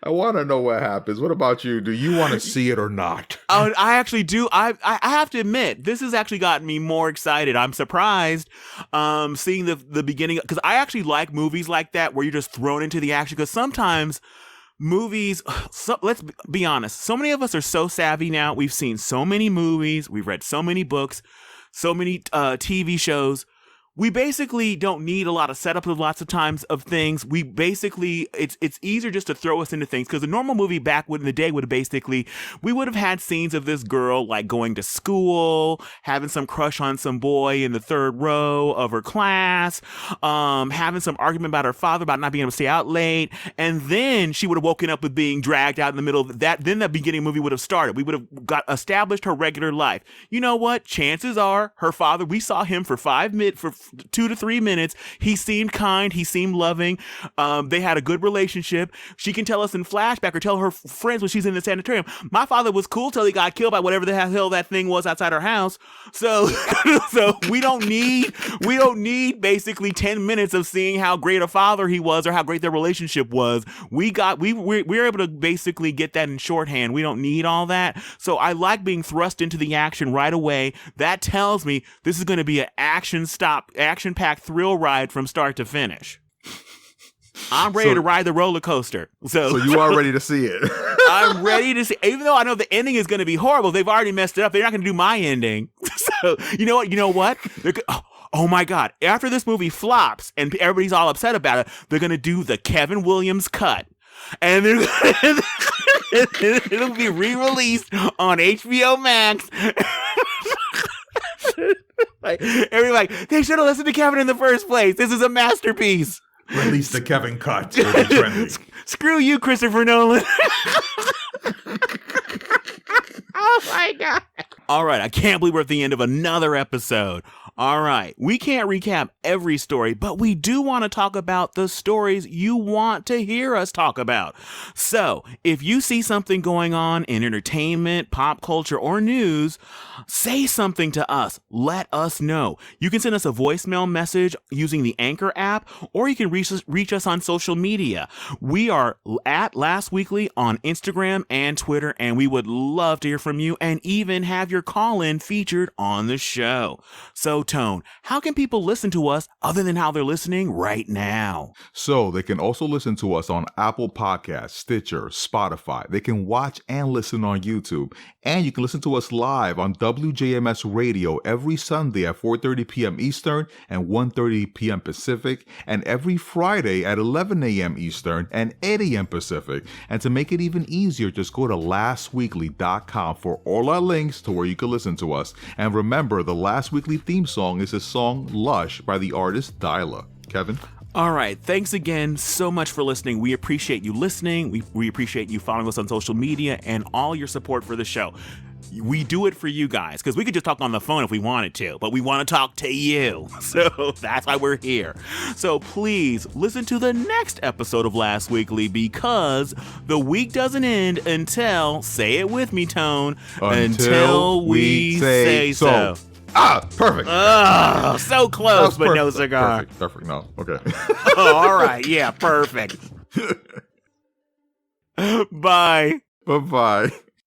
I want to know what happens. What about you? Do you want to see it or not? I actually do. I have to admit, this has actually gotten me more excited. I'm surprised seeing the beginning, because I actually like movies like that where you're just thrown into the action, because sometimes movies, let's be honest, so many of us are so savvy now. We've seen so many movies, we've read so many books, so many TV shows. We basically don't need a lot of setup of lots of times of things. We basically, it's easier just to throw us into things, because a normal movie back in the day would have basically, we would have had scenes of this girl like going to school, having some crush on some boy in the third row of her class, having some argument about her father about not being able to stay out late, and then she would have woken up with being dragged out in the middle of that. Then the beginning movie would have started. We would have got established her regular life. You know what? Chances are her father, we saw him for 2 to 3 minutes. He seemed kind. He seemed loving. They had a good relationship. She can tell us in flashback, or tell her friends when she's in the sanitarium, my father was cool till he got killed by whatever the hell that thing was outside our house. So we don't need basically 10 minutes of seeing how great a father he was or how great their relationship was. We're able to basically get that in shorthand. We don't need all that. So I like being thrust into the action right away. That tells me this is going to be an action-packed thrill ride from start to finish. I'm ready to ride the roller coaster. So you are ready to see it. I'm ready to see, even though I know the ending is going to be horrible. They've already messed it up. They're not going to do my ending. So you know what? Oh my God. After this movie flops and everybody's all upset about it, they're going to do the Kevin Williams cut. And it'll be re-released on HBO Max. Like, everybody, they should have listened to Kevin in the first place. This is a masterpiece. Release the Kevin cut. It'll be trending. Screw you, Christopher Nolan. Oh my God. All right, I can't believe we're at the end of another episode. All right, we can't recap every story, but we do want to talk about the stories you want to hear us talk about. So, if you see something going on in entertainment, pop culture, or news, say something to us. Let us know. You can send us a voicemail message using the Anchor app, or you can reach us on social media. We are at Last Weekly on Instagram and Twitter, and we would love to hear from you and even have your call-in featured on the show. So, Tone, how can people listen to us other than how they're listening right now? So they can also listen to us on Apple Podcasts, Stitcher, Spotify. They can watch and listen on YouTube. And you can listen to us live on WJMS Radio every Sunday at 4:30 p.m. Eastern and 1:30 p.m. Pacific, and every Friday at 11 a.m. Eastern and 8 a.m. Pacific. And to make it even easier, just go to lastweekly.com for all our links to where you can listen to us. And remember, the Last Weekly theme song is the song Lush by the artist Dyla. Kevin? All right. Thanks again so much for listening. We appreciate you listening. We appreciate you following us on social media and all your support for the show. We do it for you guys because we could just talk on the phone if we wanted to, but we want to talk to you. So that's why we're here. So please listen to the next episode of Last Weekly because the week doesn't end until, say it with me, Tone, until we say so. Perfect. Oh, so close, but no cigar. Perfect. No. Okay. Oh, all right. Yeah, perfect. Bye. Bye-bye.